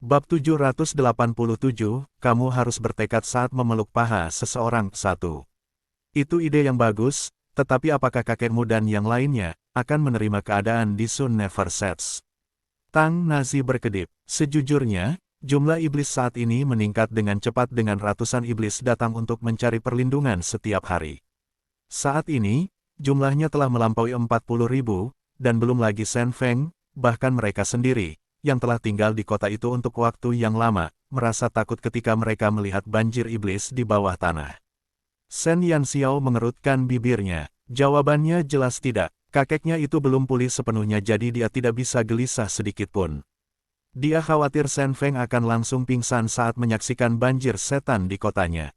Bab 787, kamu harus bertekad saat memeluk paha seseorang. Satu. Itu ide yang bagus, tetapi apakah kakekmu dan yang lainnya akan menerima keadaan di Sun Never Sets? Tang Nazi berkedip. Sejujurnya, jumlah iblis saat ini meningkat dengan cepat dengan ratusan iblis datang untuk mencari perlindungan setiap hari. Saat ini, jumlahnya telah melampaui 40.000, dan belum lagi Shen Feng, bahkan mereka sendiri yang telah tinggal di kota itu untuk waktu yang lama, merasa takut ketika mereka melihat banjir iblis di bawah tanah. Shen Yanxiao mengerutkan bibirnya. Jawabannya jelas tidak. Kakeknya itu belum pulih sepenuhnya jadi dia tidak bisa gelisah sedikitpun. Dia khawatir Shen Feng akan langsung pingsan saat menyaksikan banjir setan di kotanya.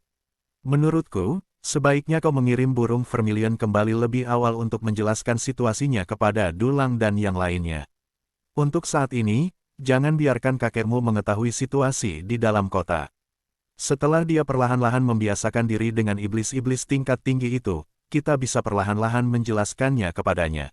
Menurutku, sebaiknya kau mengirim burung vermilion kembali lebih awal untuk menjelaskan situasinya kepada Dulang dan yang lainnya. Untuk saat ini, jangan biarkan kakekmu mengetahui situasi di dalam kota. Setelah dia perlahan-lahan membiasakan diri dengan iblis-iblis tingkat tinggi itu, kita bisa perlahan-lahan menjelaskannya kepadanya.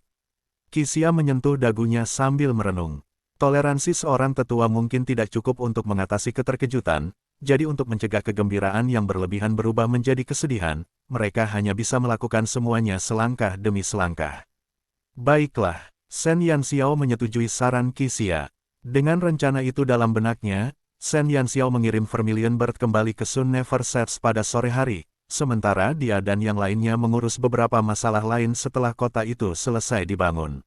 Qixia menyentuh dagunya sambil merenung. Toleransi seorang tetua mungkin tidak cukup untuk mengatasi keterkejutan, jadi untuk mencegah kegembiraan yang berlebihan berubah menjadi kesedihan, mereka hanya bisa melakukan semuanya selangkah demi selangkah. Baiklah. Shen Yanxiao menyetujui saran Qixia. Dengan rencana itu dalam benaknya, Shen Yanxiao mengirim Vermilion Bird kembali ke Sun Never Sets pada sore hari, sementara dia dan yang lainnya mengurus beberapa masalah lain setelah kota itu selesai dibangun.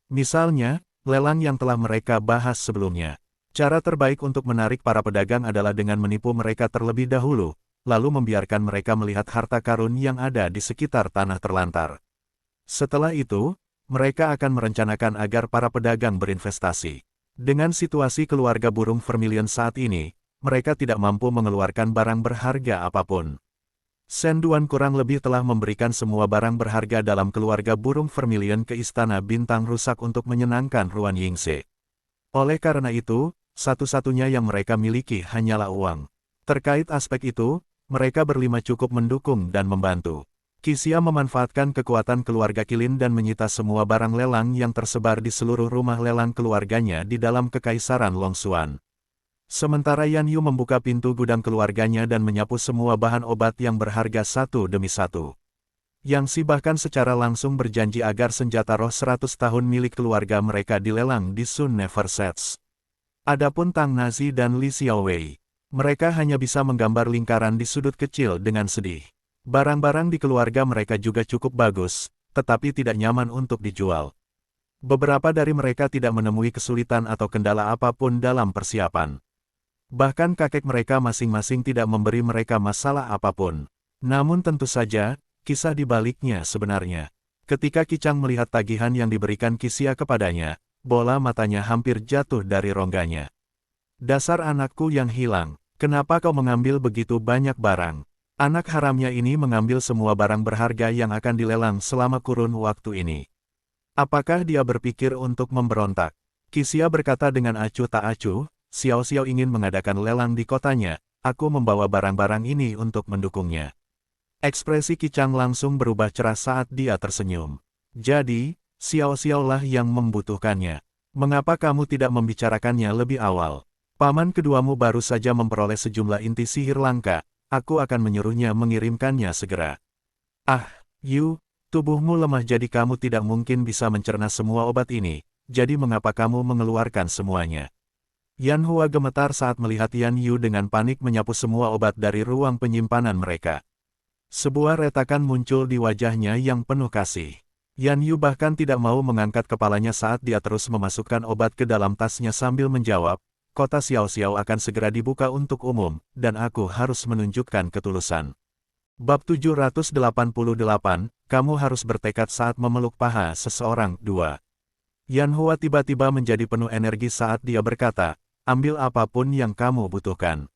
Misalnya, lelang yang telah mereka bahas sebelumnya. Cara terbaik untuk menarik para pedagang adalah dengan menipu mereka terlebih dahulu, lalu membiarkan mereka melihat harta karun yang ada di sekitar tanah terlantar. Setelah itu, mereka akan merencanakan agar para pedagang berinvestasi. Dengan situasi keluarga burung Vermilion saat ini, mereka tidak mampu mengeluarkan barang berharga apapun. Shen Duan kurang lebih telah memberikan semua barang berharga dalam keluarga burung Vermilion ke Istana Bintang Rusak untuk menyenangkan Ruan Yingxe. Oleh karena itu, satu-satunya yang mereka miliki hanyalah uang. Terkait aspek itu, mereka berlima cukup mendukung dan membantu. Qixia memanfaatkan kekuatan keluarga Qilin dan menyita semua barang lelang yang tersebar di seluruh rumah lelang keluarganya di dalam Kekaisaran Longxuan. Sementara Yan Yu membuka pintu gudang keluarganya dan menyapu semua bahan obat yang berharga satu demi satu. Yang Si bahkan secara langsung berjanji agar senjata roh 100 tahun milik keluarga mereka dilelang di Sun Never Sets. Adapun Tang Nazi dan Li Xiaowei, mereka hanya bisa menggambar lingkaran di sudut kecil dengan sedih. Barang-barang di keluarga mereka juga cukup bagus, tetapi tidak nyaman untuk dijual. Beberapa dari mereka tidak menemui kesulitan atau kendala apapun dalam persiapan. Bahkan kakek mereka masing-masing tidak memberi mereka masalah apapun. Namun tentu saja, kisah di baliknya sebenarnya. Ketika Qicang melihat tagihan yang diberikan Qixia kepadanya, bola matanya hampir jatuh dari rongganya. Dasar anakku yang hilang, kenapa kau mengambil begitu banyak barang? Anak haramnya ini mengambil semua barang berharga yang akan dilelang selama kurun waktu ini. Apakah dia berpikir untuk memberontak? Qixia berkata dengan acuh tak acuh, Xiao Xiao ingin mengadakan lelang di kotanya, aku membawa barang-barang ini untuk mendukungnya. Ekspresi Qicang langsung berubah cerah saat dia tersenyum. Jadi, Xiao Xiao lah yang membutuhkannya. Mengapa kamu tidak membicarakannya lebih awal? Paman keduamu baru saja memperoleh sejumlah inti sihir langka. Aku akan menyuruhnya mengirimkannya segera. Ah, Yu, tubuhmu lemah jadi kamu tidak mungkin bisa mencerna semua obat ini, jadi mengapa kamu mengeluarkan semuanya? Yan Hua gemetar saat melihat Yan Yu dengan panik menyapu semua obat dari ruang penyimpanan mereka. Sebuah retakan muncul di wajahnya yang penuh kasih. Yan Yu bahkan tidak mau mengangkat kepalanya saat dia terus memasukkan obat ke dalam tasnya sambil menjawab, kota Xiao Xiao akan segera dibuka untuk umum, dan aku harus menunjukkan ketulusan. Bab 788, kamu harus bertekad saat memeluk paha seseorang. 2. Yan Hua tiba-tiba menjadi penuh energi saat dia berkata, ambil apapun yang kamu butuhkan.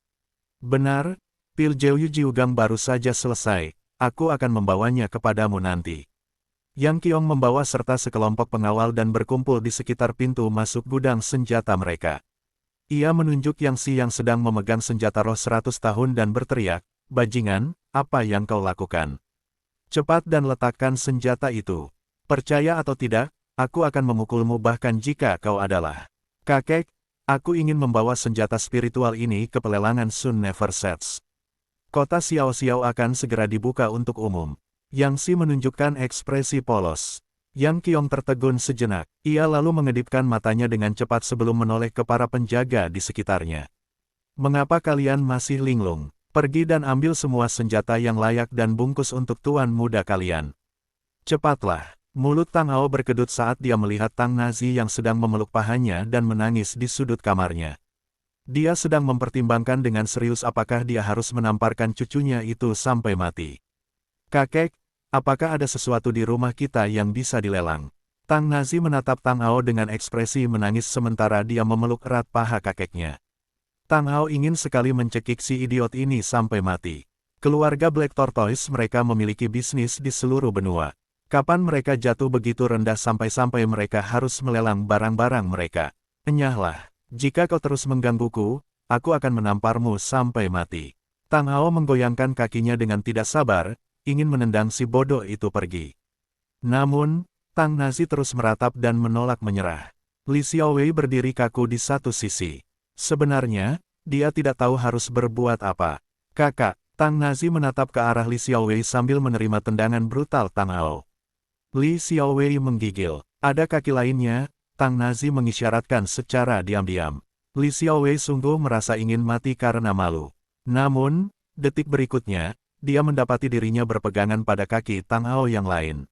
Benar, pil Jiuyu Jiugang baru saja selesai, aku akan membawanya kepadamu nanti. Yang Qiong membawa serta sekelompok pengawal dan berkumpul di sekitar pintu masuk gudang senjata mereka. Ia menunjuk Yang Si yang sedang memegang senjata roh 100 tahun dan berteriak, bajingan, apa yang kau lakukan? Cepat dan letakkan senjata itu. Percaya atau tidak, aku akan memukulmu bahkan jika kau adalah kakek. Aku ingin membawa senjata spiritual ini ke pelelangan Sun Never Sets. Kota Xiao Xiao akan segera dibuka untuk umum. Yang Si menunjukkan ekspresi polos. Yang Qiong tertegun sejenak. Ia lalu mengedipkan matanya dengan cepat sebelum menoleh ke para penjaga di sekitarnya. Mengapa kalian masih linglung? Pergi dan ambil semua senjata yang layak dan bungkus untuk tuan muda kalian. Cepatlah. Mulut Tang Ao berkedut saat dia melihat Tang Nazi yang sedang memeluk pahanya dan menangis di sudut kamarnya. Dia sedang mempertimbangkan dengan serius apakah dia harus menamparkan cucunya itu sampai mati. Kakek, apakah ada sesuatu di rumah kita yang bisa dilelang? Tang Nazi menatap Tang Ao dengan ekspresi menangis sementara dia memeluk erat paha kakeknya. Tang Ao ingin sekali mencekik si idiot ini sampai mati. Keluarga Black Tortoise mereka memiliki bisnis di seluruh benua. Kapan mereka jatuh begitu rendah sampai-sampai mereka harus melelang barang-barang mereka? Enyahlah, jika kau terus menggangguku, aku akan menamparmu sampai mati. Tang Ao menggoyangkan kakinya dengan tidak sabar, ingin menendang si bodoh itu pergi. Namun, Tang Nazi terus meratap dan menolak menyerah. Li Xiaowei berdiri kaku di satu sisi. Sebenarnya, dia tidak tahu harus berbuat apa. Kakak, Tang Nazi menatap ke arah Li Xiaowei sambil menerima tendangan brutal Tang Ao. Li Xiaowei menggigil. Ada kaki lainnya, Tang Nazi mengisyaratkan secara diam-diam. Li Xiaowei sungguh merasa ingin mati karena malu. Namun, detik berikutnya, dia mendapati dirinya berpegangan pada kaki Tang Ao yang lain.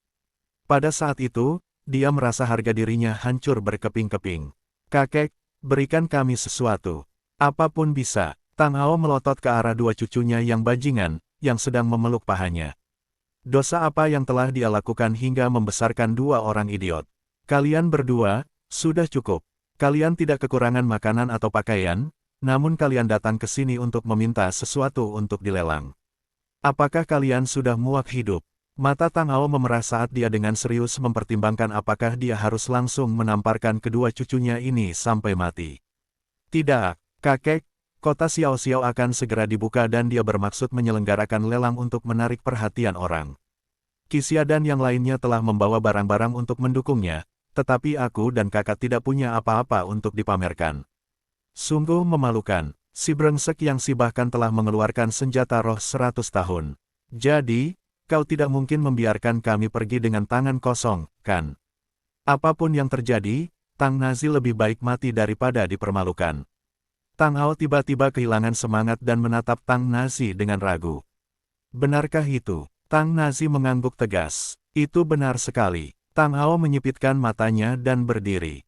Pada saat itu, dia merasa harga dirinya hancur berkeping-keping. Kakek, berikan kami sesuatu. Apapun bisa. Tang Ao melotot ke arah dua cucunya yang bajingan, yang sedang memeluk pahanya. Dosa apa yang telah dia lakukan hingga membesarkan dua orang idiot? Kalian berdua, sudah cukup. Kalian tidak kekurangan makanan atau pakaian, namun kalian datang ke sini untuk meminta sesuatu untuk dilelang. Apakah kalian sudah muak hidup? Mata Tang Ao memerah saat dia dengan serius mempertimbangkan apakah dia harus langsung menamparkan kedua cucunya ini sampai mati. Tidak, kakek, kota Xiao Xiao akan segera dibuka dan dia bermaksud menyelenggarakan lelang untuk menarik perhatian orang. Qixia dan yang lainnya telah membawa barang-barang untuk mendukungnya, tetapi aku dan kakak tidak punya apa-apa untuk dipamerkan. Sungguh memalukan, si brengsek yang si bahkan telah mengeluarkan senjata roh 100 tahun. Jadi, kau tidak mungkin membiarkan kami pergi dengan tangan kosong, kan? Apapun yang terjadi, Tang Nazi lebih baik mati daripada dipermalukan. Tang Ao tiba-tiba kehilangan semangat dan menatap Tang Nazi dengan ragu. Benarkah itu? Tang Nazi mengangguk tegas. Itu benar sekali. Tang Ao menyipitkan matanya dan berdiri.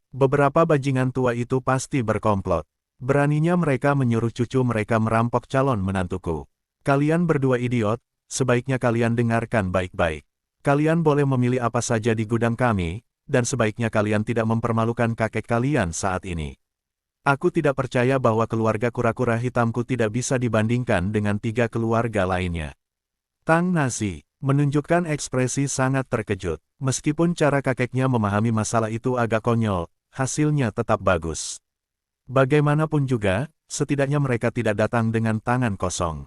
Beberapa bajingan tua itu pasti berkomplot. Beraninya mereka menyuruh cucu mereka merampok calon menantuku. Kalian berdua idiot. Sebaiknya kalian dengarkan baik-baik. Kalian boleh memilih apa saja di gudang kami, dan sebaiknya kalian tidak mempermalukan kakek kalian saat ini. Aku tidak percaya bahwa keluarga kura-kura hitamku tidak bisa dibandingkan dengan 3 keluarga lainnya. Tang Nazi menunjukkan ekspresi sangat terkejut. Meskipun cara kakeknya memahami masalah itu agak konyol, hasilnya tetap bagus. Bagaimanapun juga, setidaknya mereka tidak datang dengan tangan kosong.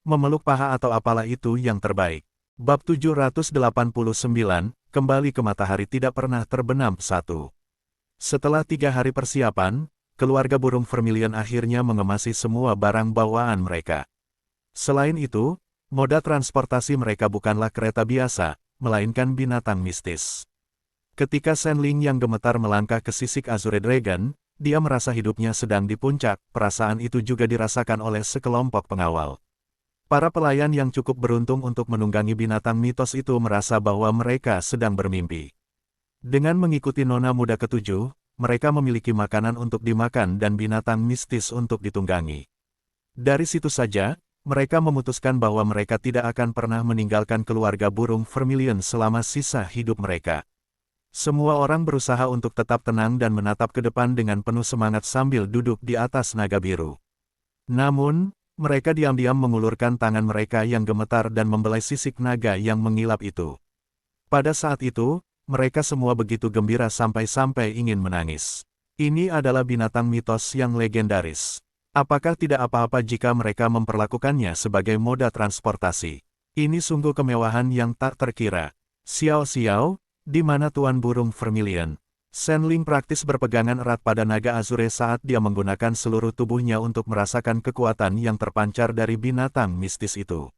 Memeluk paha atau apalah itu yang terbaik. Bab 789, kembali ke matahari tidak pernah terbenam satu. Setelah 3 hari persiapan, keluarga burung Vermilion akhirnya mengemasi semua barang bawaan mereka. Selain itu, moda transportasi mereka bukanlah kereta biasa, melainkan binatang mistis. Ketika Shen Ling yang gemetar melangkah ke sisik Azure Dragon, dia merasa hidupnya sedang di puncak. Perasaan itu juga dirasakan oleh sekelompok pengawal. Para pelayan yang cukup beruntung untuk menunggangi binatang mitos itu merasa bahwa mereka sedang bermimpi. Dengan mengikuti nona muda ketujuh, mereka memiliki makanan untuk dimakan dan binatang mistis untuk ditunggangi. Dari situ saja, mereka memutuskan bahwa mereka tidak akan pernah meninggalkan keluarga burung Vermilion selama sisa hidup mereka. Semua orang berusaha untuk tetap tenang dan menatap ke depan dengan penuh semangat sambil duduk di atas naga biru. Namun, mereka diam-diam mengulurkan tangan mereka yang gemetar dan membelai sisik naga yang mengilap itu. Pada saat itu, mereka semua begitu gembira sampai-sampai ingin menangis. Ini adalah binatang mitos yang legendaris. Apakah tidak apa-apa jika mereka memperlakukannya sebagai moda transportasi? Ini sungguh kemewahan yang tak terkira. Xiao Xiao, di mana Tuan Burung Vermilion? Shen Ling praktis berpegangan erat pada naga azure saat dia menggunakan seluruh tubuhnya untuk merasakan kekuatan yang terpancar dari binatang mistis itu.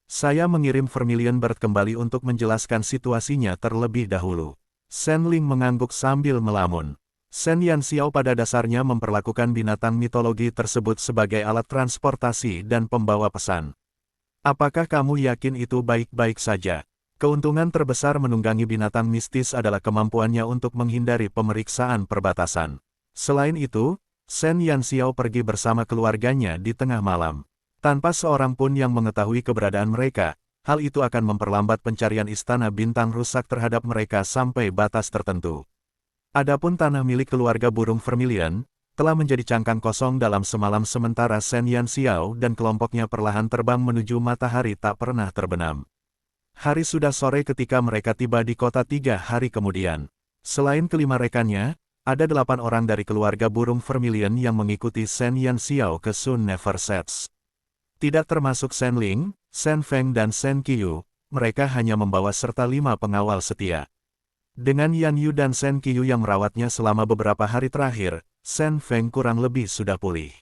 Saya mengirim Vermilion Bird kembali untuk menjelaskan situasinya terlebih dahulu. Shen Ling mengangguk sambil melamun. Shen Yanxiao pada dasarnya memperlakukan binatang mitologi tersebut sebagai alat transportasi dan pembawa pesan. Apakah kamu yakin itu baik-baik saja? Keuntungan terbesar menunggangi binatang mistis adalah kemampuannya untuk menghindari pemeriksaan perbatasan. Selain itu, Shen Yanxiao pergi bersama keluarganya di tengah malam. Tanpa seorang pun yang mengetahui keberadaan mereka, hal itu akan memperlambat pencarian istana bintang rusak terhadap mereka sampai batas tertentu. Adapun tanah milik keluarga burung Vermilion, telah menjadi cangkang kosong dalam semalam sementara Shen Yanxiao dan kelompoknya perlahan terbang menuju matahari tak pernah terbenam. Hari sudah sore ketika mereka tiba di kota 3 hari kemudian. Selain kelima rekannya, ada 8 orang dari keluarga burung Vermilion yang mengikuti Shen Yanxiao ke Sun Never Sets. Tidak termasuk Shen Ling, Shen Feng dan Shen Qiyu, mereka hanya membawa serta 5 pengawal setia. Dengan Yan Yu dan Shen Qiyu yang merawatnya selama beberapa hari terakhir, Shen Feng kurang lebih sudah pulih.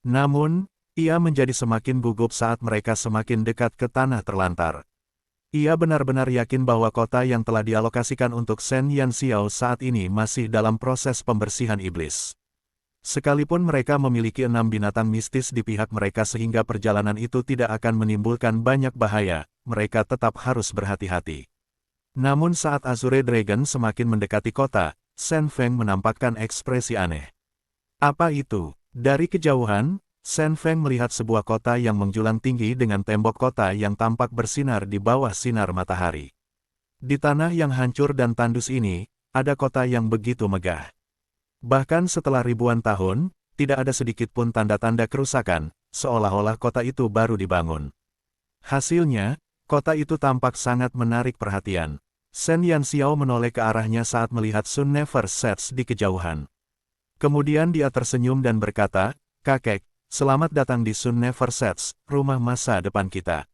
Namun, ia menjadi semakin gugup saat mereka semakin dekat ke tanah terlantar. Ia benar-benar yakin bahwa kota yang telah dialokasikan untuk Shen Yanxiao saat ini masih dalam proses pembersihan iblis. Sekalipun mereka memiliki 6 binatang mistis di pihak mereka sehingga perjalanan itu tidak akan menimbulkan banyak bahaya, mereka tetap harus berhati-hati. Namun saat Azure Dragon semakin mendekati kota, Shen Feng menampakkan ekspresi aneh. Apa itu? Dari kejauhan, Shen Feng melihat sebuah kota yang menjulang tinggi dengan tembok kota yang tampak bersinar di bawah sinar matahari. Di tanah yang hancur dan tandus ini, ada kota yang begitu megah. Bahkan setelah ribuan tahun, tidak ada sedikit pun tanda-tanda kerusakan, seolah-olah kota itu baru dibangun. Hasilnya, kota itu tampak sangat menarik perhatian. Shen Yanxiao menoleh ke arahnya saat melihat Sun Never Sets di kejauhan. Kemudian dia tersenyum dan berkata, "Kakek, selamat datang di Sun Never Sets, rumah masa depan kita."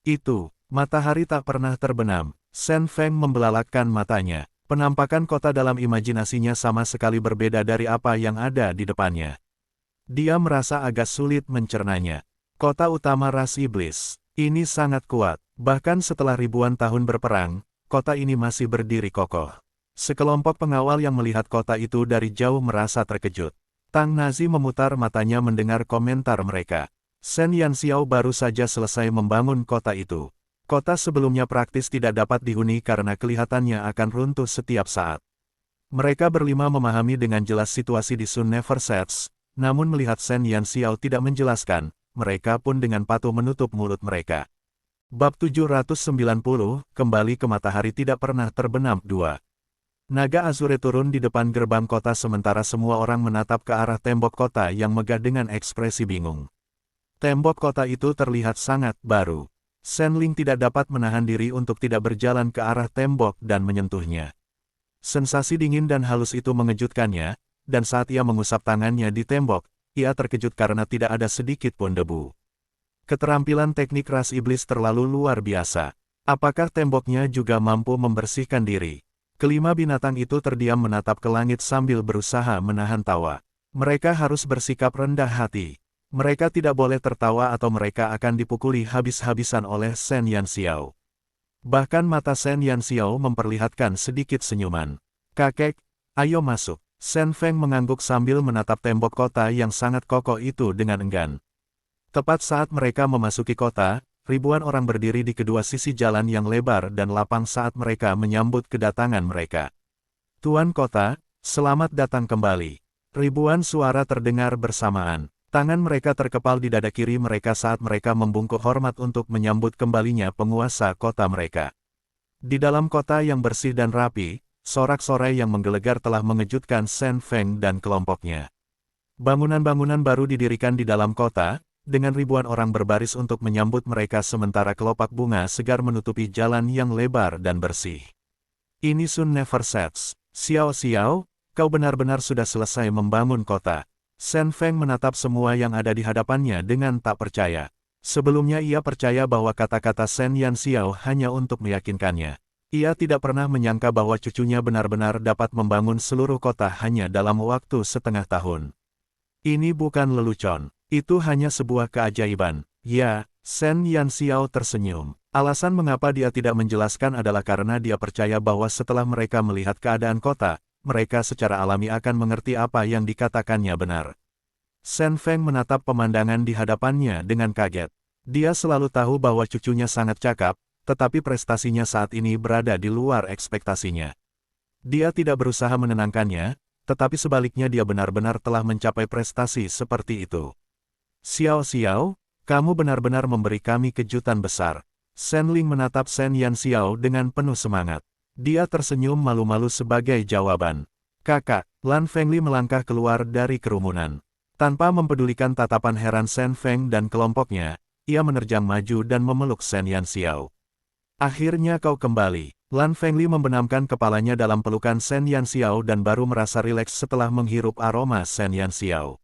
Itu, matahari tak pernah terbenam. Shen Feng membelalakkan matanya. Penampakan kota dalam imajinasinya sama sekali berbeda dari apa yang ada di depannya. Dia merasa agak sulit mencernanya. Kota utama ras iblis. Ini sangat kuat. Bahkan setelah ribuan tahun berperang, kota ini masih berdiri kokoh. Sekelompok pengawal yang melihat kota itu dari jauh merasa terkejut. Tang Nazi memutar matanya mendengar komentar mereka. Shen Yanxiao baru saja selesai membangun kota itu. Kota sebelumnya praktis tidak dapat dihuni karena kelihatannya akan runtuh setiap saat. Mereka berlima memahami dengan jelas situasi di Sun Never Sets, namun melihat Shen Yanxiao tidak menjelaskan, mereka pun dengan patuh menutup mulut mereka. Bab 790, kembali ke matahari tidak pernah terbenam 2. Naga Azure turun di depan gerbang kota sementara semua orang menatap ke arah tembok kota yang megah dengan ekspresi bingung. Tembok kota itu terlihat sangat baru. Shen Ling tidak dapat menahan diri untuk tidak berjalan ke arah tembok dan menyentuhnya. Sensasi dingin dan halus itu mengejutkannya, dan saat ia mengusap tangannya di tembok, ia terkejut karena tidak ada sedikit pun debu. Keterampilan teknik ras iblis terlalu luar biasa. Apakah temboknya juga mampu membersihkan diri? Kelima binatang itu terdiam menatap ke langit sambil berusaha menahan tawa. Mereka harus bersikap rendah hati. Mereka tidak boleh tertawa atau mereka akan dipukuli habis-habisan oleh Shen Yanxiao. Bahkan mata Shen Yanxiao memperlihatkan sedikit senyuman. "Kakek, ayo masuk." Shen Feng mengangguk sambil menatap tembok kota yang sangat kokoh itu dengan enggan. Tepat saat mereka memasuki kota, ribuan orang berdiri di kedua sisi jalan yang lebar dan lapang saat mereka menyambut kedatangan mereka. "Tuan kota, selamat datang kembali." Ribuan suara terdengar bersamaan. Tangan mereka terkepal di dada kiri mereka saat mereka membungkuk hormat untuk menyambut kembalinya penguasa kota mereka. Di dalam kota yang bersih dan rapi, sorak-sorai yang menggelegar telah mengejutkan Shen Feng dan kelompoknya. Bangunan-bangunan baru didirikan di dalam kota, dengan ribuan orang berbaris untuk menyambut mereka sementara kelopak bunga segar menutupi jalan yang lebar dan bersih. "Ini Sun Never Sets. Xiao Xiao, kau benar-benar sudah selesai membangun kota." Shen Feng menatap semua yang ada di hadapannya dengan tak percaya. Sebelumnya ia percaya bahwa kata-kata Shen Yanxiao hanya untuk meyakinkannya. Ia tidak pernah menyangka bahwa cucunya benar-benar dapat membangun seluruh kota hanya dalam waktu setengah tahun. Ini bukan lelucon, itu hanya sebuah keajaiban. Ya, Shen Yanxiao tersenyum. Alasan mengapa dia tidak menjelaskan adalah karena dia percaya bahwa setelah mereka melihat keadaan kota, mereka secara alami akan mengerti apa yang dikatakannya benar. Shen Feng menatap pemandangan di hadapannya dengan kaget. Dia selalu tahu bahwa cucunya sangat cakap, tetapi prestasinya saat ini berada di luar ekspektasinya. Dia tidak berusaha menenangkannya, tetapi sebaliknya dia benar-benar telah mencapai prestasi seperti itu. Xiao Xiao, kamu benar-benar memberi kami kejutan besar. Shen Ling menatap Shen Yanxiao dengan penuh semangat. Dia tersenyum malu-malu sebagai jawaban. Kakak, Lan Fengli melangkah keluar dari kerumunan. Tanpa mempedulikan tatapan heran Shen Feng dan kelompoknya, ia menerjang maju dan memeluk Shen Yanxiao. Akhirnya kau kembali. Lan Fengli membenamkan kepalanya dalam pelukan Shen Yanxiao dan baru merasa rileks setelah menghirup aroma Shen Yanxiao.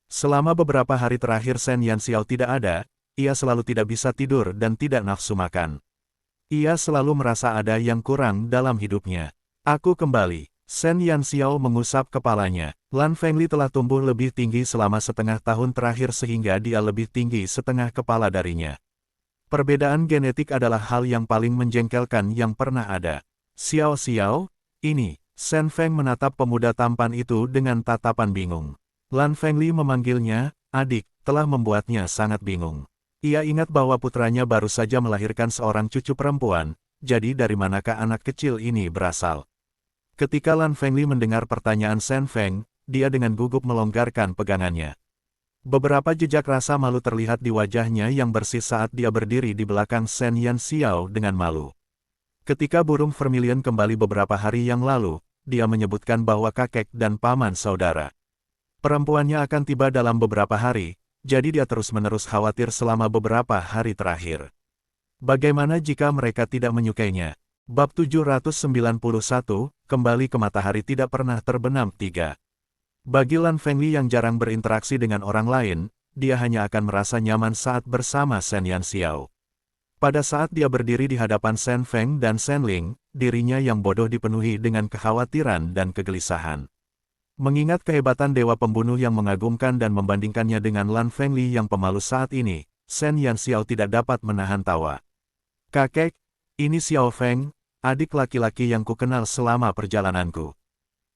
Selama beberapa hari terakhir Shen Yanxiao tidak ada, ia selalu tidak bisa tidur dan tidak nafsu makan. Ia selalu merasa ada yang kurang dalam hidupnya. Aku kembali. Shen Yanxiao mengusap kepalanya. Lan Fengli telah tumbuh lebih tinggi selama setengah tahun terakhir sehingga dia lebih tinggi setengah kepala darinya. Perbedaan genetik adalah hal yang paling menjengkelkan yang pernah ada. Xiao Xiao, ini, Shen Feng menatap pemuda tampan itu dengan tatapan bingung. Lan Fengli memanggilnya, adik, telah membuatnya sangat bingung. Ia ingat bahwa putranya baru saja melahirkan seorang cucu perempuan, jadi dari manakah anak kecil ini berasal? Ketika Lan Fengli mendengar pertanyaan Shen Feng, dia dengan gugup melonggarkan pegangannya. Beberapa jejak rasa malu terlihat di wajahnya yang bersih saat dia berdiri di belakang Shen Yanxiao dengan malu. Ketika burung vermilion kembali beberapa hari yang lalu, dia menyebutkan bahwa kakek dan paman saudara perempuannya akan tiba dalam beberapa hari, jadi dia terus-menerus khawatir selama beberapa hari terakhir. Bagaimana jika mereka tidak menyukainya? Bab 791, kembali ke matahari tidak pernah terbenam 3. Bagi Lan Fengli yang jarang berinteraksi dengan orang lain, dia hanya akan merasa nyaman saat bersama Shen Yanxiao. Pada saat dia berdiri di hadapan Shen Feng dan Shen Ling, dirinya yang bodoh dipenuhi dengan kekhawatiran dan kegelisahan. Mengingat kehebatan dewa pembunuh yang mengagumkan dan membandingkannya dengan Lan Fengli yang pemalu saat ini, Shen Yanxiao tidak dapat menahan tawa. Kakek, ini Xiao Feng, adik laki-laki yang kukenal selama perjalananku.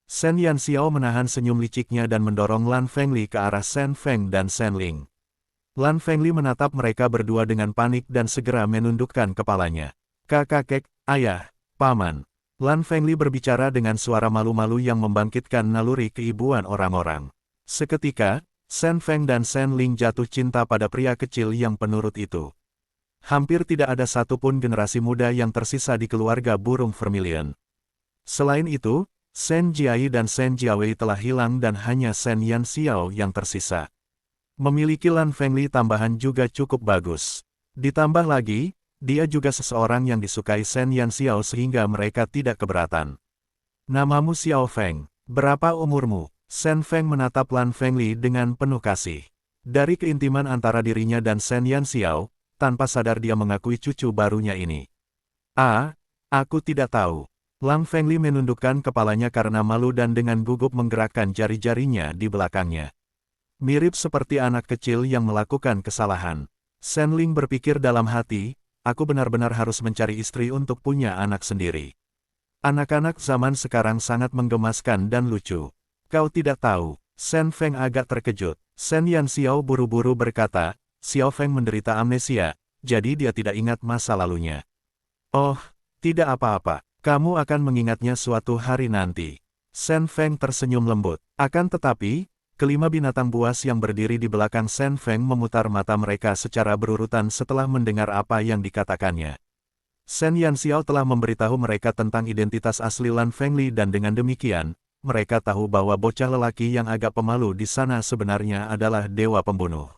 Shen Yanxiao menahan senyum liciknya dan mendorong Lan Fengli ke arah Shen Feng dan Shen Ling. Lan Fengli menatap mereka berdua dengan panik dan segera menundukkan kepalanya. Kakek, ayah, paman. Lan Fengli berbicara dengan suara malu-malu yang membangkitkan naluri keibuan orang-orang. Seketika, Shen Feng dan Shen Ling jatuh cinta pada pria kecil yang penurut itu. Hampir tidak ada satupun generasi muda yang tersisa di keluarga burung vermilion. Selain itu, Shen Jiai dan Shen Jiawei telah hilang dan hanya Shen Yanxiao yang tersisa. Memiliki Lan Fengli tambahan juga cukup bagus. Ditambah lagi, dia juga seseorang yang disukai Shen Yanxiao sehingga mereka tidak keberatan. Namamu Xiao Feng, berapa umurmu? Shen Feng menatap Lan Fengli dengan penuh kasih. Dari keintiman antara dirinya dan Shen Yanxiao, tanpa sadar dia mengakui cucu barunya ini. Aku tidak tahu. Lan Fengli menundukkan kepalanya karena malu dan dengan gugup menggerakkan jari-jarinya di belakangnya. Mirip seperti anak kecil yang melakukan kesalahan. Shen Ling berpikir dalam hati, aku benar-benar harus mencari istri untuk punya anak sendiri. Anak-anak zaman sekarang sangat menggemaskan dan lucu. Kau tidak tahu. Shen Feng agak terkejut. Shen Yanxiao buru-buru berkata, Xiao Feng menderita amnesia, jadi dia tidak ingat masa lalunya. Oh, tidak apa-apa. Kamu akan mengingatnya suatu hari nanti. Shen Feng tersenyum lembut. Akan tetapi, kelima binatang buas yang berdiri di belakang Shen Feng memutar mata mereka secara berurutan setelah mendengar apa yang dikatakannya. Shen Yanxiao telah memberitahu mereka tentang identitas asli Lan Fengli dan dengan demikian, mereka tahu bahwa bocah lelaki yang agak pemalu di sana sebenarnya adalah dewa pembunuh.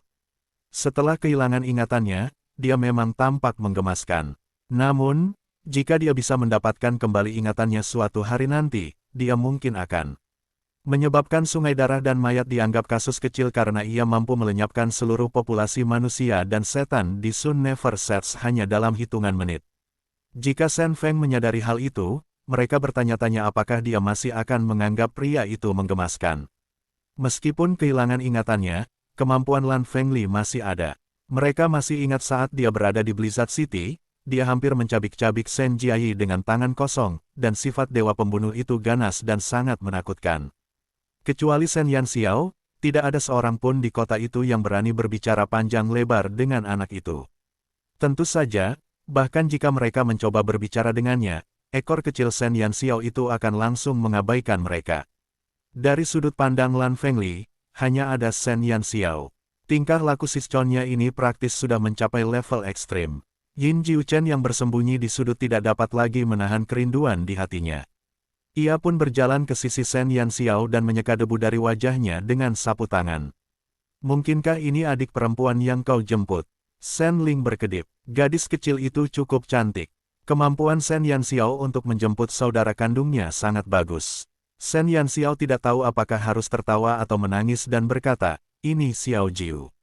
Setelah kehilangan ingatannya, dia memang tampak menggemaskan. Namun, jika dia bisa mendapatkan kembali ingatannya suatu hari nanti, dia mungkin akan menyebabkan sungai darah dan mayat dianggap kasus kecil karena ia mampu melenyapkan seluruh populasi manusia dan setan di Sun Never Sets hanya dalam hitungan menit. Jika Shen Feng menyadari hal itu, mereka bertanya-tanya apakah dia masih akan menganggap pria itu menggemaskan. Meskipun kehilangan ingatannya, kemampuan Lan Fengli masih ada. Mereka masih ingat saat dia berada di Blizzard City, dia hampir mencabik-cabik Shen Jiayi dengan tangan kosong, dan sifat dewa pembunuh itu ganas dan sangat menakutkan. Kecuali Shen Yanxiao, tidak ada seorang pun di kota itu yang berani berbicara panjang lebar dengan anak itu. Tentu saja, bahkan jika mereka mencoba berbicara dengannya, ekor kecil Shen Yanxiao itu akan langsung mengabaikan mereka. Dari sudut pandang Lan Fengli, hanya ada Shen Yanxiao. Tingkah laku Sichonnya ini praktis sudah mencapai level ekstrim. Yin Jiuchen yang bersembunyi di sudut tidak dapat lagi menahan kerinduan di hatinya. Ia pun berjalan ke sisi Shen Yanxiao dan menyeka debu dari wajahnya dengan sapu tangan. Mungkinkah ini adik perempuan yang kau jemput? Shen Ling berkedip. Gadis kecil itu cukup cantik. Kemampuan Shen Yanxiao untuk menjemput saudara kandungnya sangat bagus. Shen Yanxiao tidak tahu apakah harus tertawa atau menangis dan berkata, ini Xiao Jiu.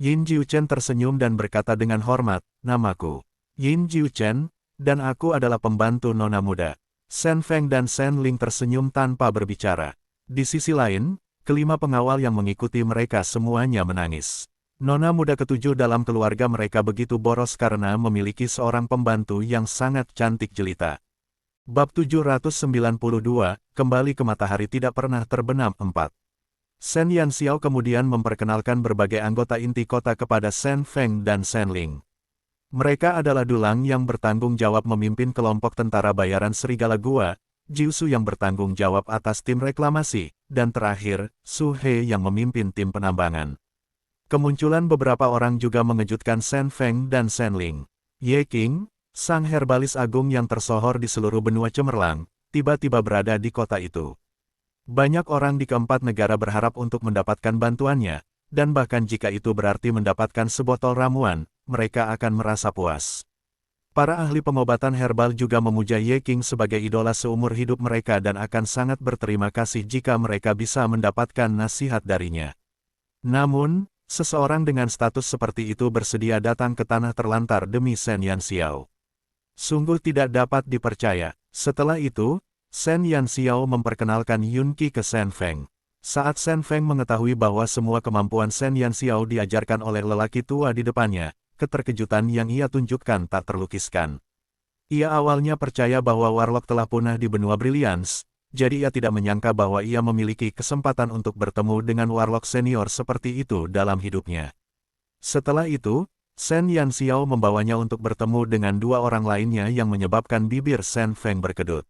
Yin Jiuchen tersenyum dan berkata dengan hormat, namaku Yin Jiuchen, dan aku adalah pembantu nona muda. Shen Feng dan Shen Ling tersenyum tanpa berbicara. Di sisi lain, kelima pengawal yang mengikuti mereka semuanya menangis. Nona muda ketujuh dalam keluarga mereka begitu boros karena memiliki seorang pembantu yang sangat cantik jelita. Bab 792, kembali ke matahari tidak pernah terbenam 4. Shen Yanxiao kemudian memperkenalkan berbagai anggota inti kota kepada Shen Feng dan Shen Ling. Mereka adalah dulang yang bertanggung jawab memimpin kelompok tentara bayaran Serigala Gua, Jiusu yang bertanggung jawab atas tim reklamasi, dan terakhir, Su He yang memimpin tim penambangan. Kemunculan beberapa orang juga mengejutkan Shen Feng dan Shen Ling. Ye Qing, sang herbalis agung yang tersohor di seluruh benua cemerlang, tiba-tiba berada di kota itu. Banyak orang di keempat negara berharap untuk mendapatkan bantuannya, dan bahkan jika itu berarti mendapatkan sebotol ramuan, mereka akan merasa puas. Para ahli pengobatan herbal juga memuja Ye Qing sebagai idola seumur hidup mereka dan akan sangat berterima kasih jika mereka bisa mendapatkan nasihat darinya. Namun, seseorang dengan status seperti itu bersedia datang ke tanah terlantar demi Shen Yanxiao. Sungguh tidak dapat dipercaya. Setelah itu, Shen Yanxiao memperkenalkan Yun Qi ke Shen Feng. Saat Shen Feng mengetahui bahwa semua kemampuan Shen Yanxiao diajarkan oleh lelaki tua di depannya, keterkejutan yang ia tunjukkan tak terlukiskan. Ia awalnya percaya bahwa Warlock telah punah di benua Brilliance, jadi ia tidak menyangka bahwa ia memiliki kesempatan untuk bertemu dengan Warlock senior seperti itu dalam hidupnya. Setelah itu, Shen Yanxiao membawanya untuk bertemu dengan dua orang lainnya yang menyebabkan bibir Shen Feng berkedut.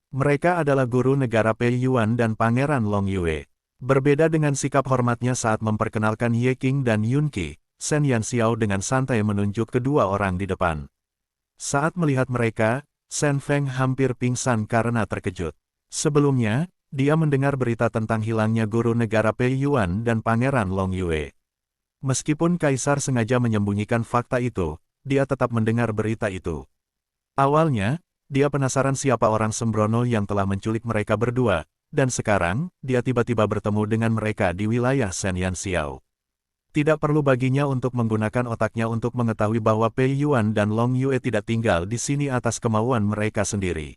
Mereka adalah guru negara Pei Yuan dan Pangeran Long Yue. Berbeda dengan sikap hormatnya saat memperkenalkan Ye Qing dan Yun Qi, Shen Yanxiao dengan santai menunjuk kedua orang di depan. Saat melihat mereka, Shen Feng hampir pingsan karena terkejut. Sebelumnya, dia mendengar berita tentang hilangnya guru negara Pei Yuan dan Pangeran Long Yue. Meskipun Kaisar sengaja menyembunyikan fakta itu, dia tetap mendengar berita itu. Awalnya, dia penasaran siapa orang sembrono yang telah menculik mereka berdua, dan sekarang, dia tiba-tiba bertemu dengan mereka di wilayah Shen Yanxiao. Tidak perlu baginya untuk menggunakan otaknya untuk mengetahui bahwa Pei Yuan dan Long Yue tidak tinggal di sini atas kemauan mereka sendiri.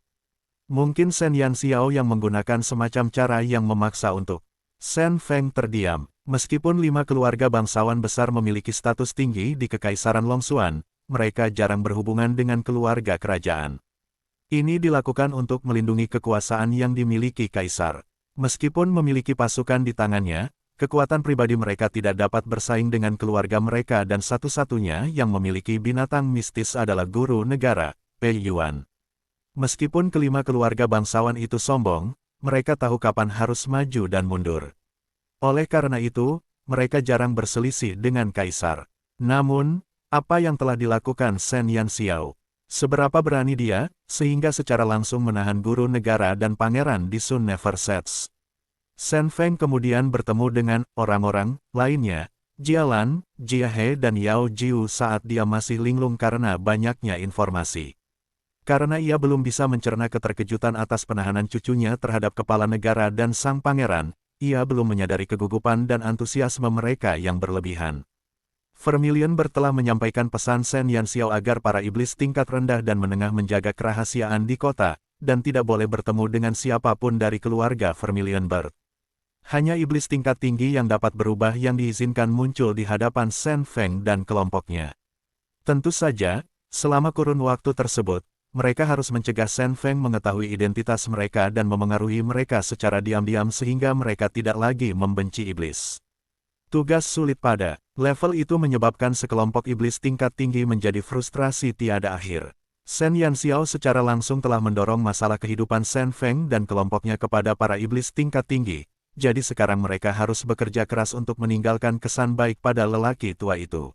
Mungkin Shen Yanxiao yang menggunakan semacam cara yang memaksa untuk. Shen Feng terdiam. Meskipun 5 keluarga bangsawan besar memiliki status tinggi di Kekaisaran Longxuan, mereka jarang berhubungan dengan keluarga kerajaan. Ini dilakukan untuk melindungi kekuasaan yang dimiliki kaisar. Meskipun memiliki pasukan di tangannya, kekuatan pribadi mereka tidak dapat bersaing dengan keluarga mereka dan satu-satunya yang memiliki binatang mistis adalah guru negara, Pei Yuan. Meskipun kelima keluarga bangsawan itu sombong, mereka tahu kapan harus maju dan mundur. Oleh karena itu, mereka jarang berselisih dengan kaisar. Namun, apa yang telah dilakukan Shen Yanxiao? Seberapa berani dia, sehingga secara langsung menahan guru negara dan pangeran di Sun Never Sets. Shen Feng kemudian bertemu dengan orang-orang lainnya, Jia Lan, Jia He dan Yao Jiu saat dia masih linglung karena banyaknya informasi. Karena ia belum bisa mencerna keterkejutan atas penahanan cucunya terhadap kepala negara dan sang pangeran, ia belum menyadari kegugupan dan antusiasme mereka yang berlebihan. Vermilion Bird telah menyampaikan pesan Shen Yanxiao agar para iblis tingkat rendah dan menengah menjaga kerahasiaan di kota, dan tidak boleh bertemu dengan siapapun dari keluarga Vermilion Bird. Hanya iblis tingkat tinggi yang dapat berubah yang diizinkan muncul di hadapan Shen Feng dan kelompoknya. Tentu saja, selama kurun waktu tersebut, mereka harus mencegah Shen Feng mengetahui identitas mereka dan memengaruhi mereka secara diam-diam sehingga mereka tidak lagi membenci iblis. Tugas sulit pada level itu menyebabkan sekelompok iblis tingkat tinggi menjadi frustrasi tiada akhir. Shen Yanxiao secara langsung telah mendorong masalah kehidupan Shen Feng dan kelompoknya kepada para iblis tingkat tinggi, jadi sekarang mereka harus bekerja keras untuk meninggalkan kesan baik pada lelaki tua itu.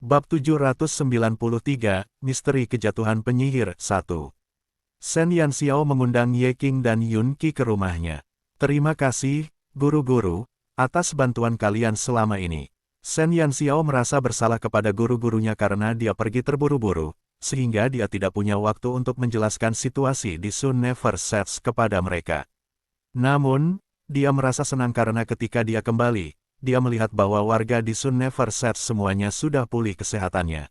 Bab 793, Misteri Kejatuhan Penyihir 1. Shen Yanxiao mengundang Ye Qing dan Yun Qi ke rumahnya. Terima kasih, guru-guru, atas bantuan kalian selama ini. Shen Yanxiao merasa bersalah kepada guru-gurunya karena dia pergi terburu-buru, sehingga dia tidak punya waktu untuk menjelaskan situasi di Sun Never Sets kepada mereka. Namun, dia merasa senang karena ketika dia kembali, dia melihat bahwa warga di Sun Never Sets semuanya sudah pulih kesehatannya.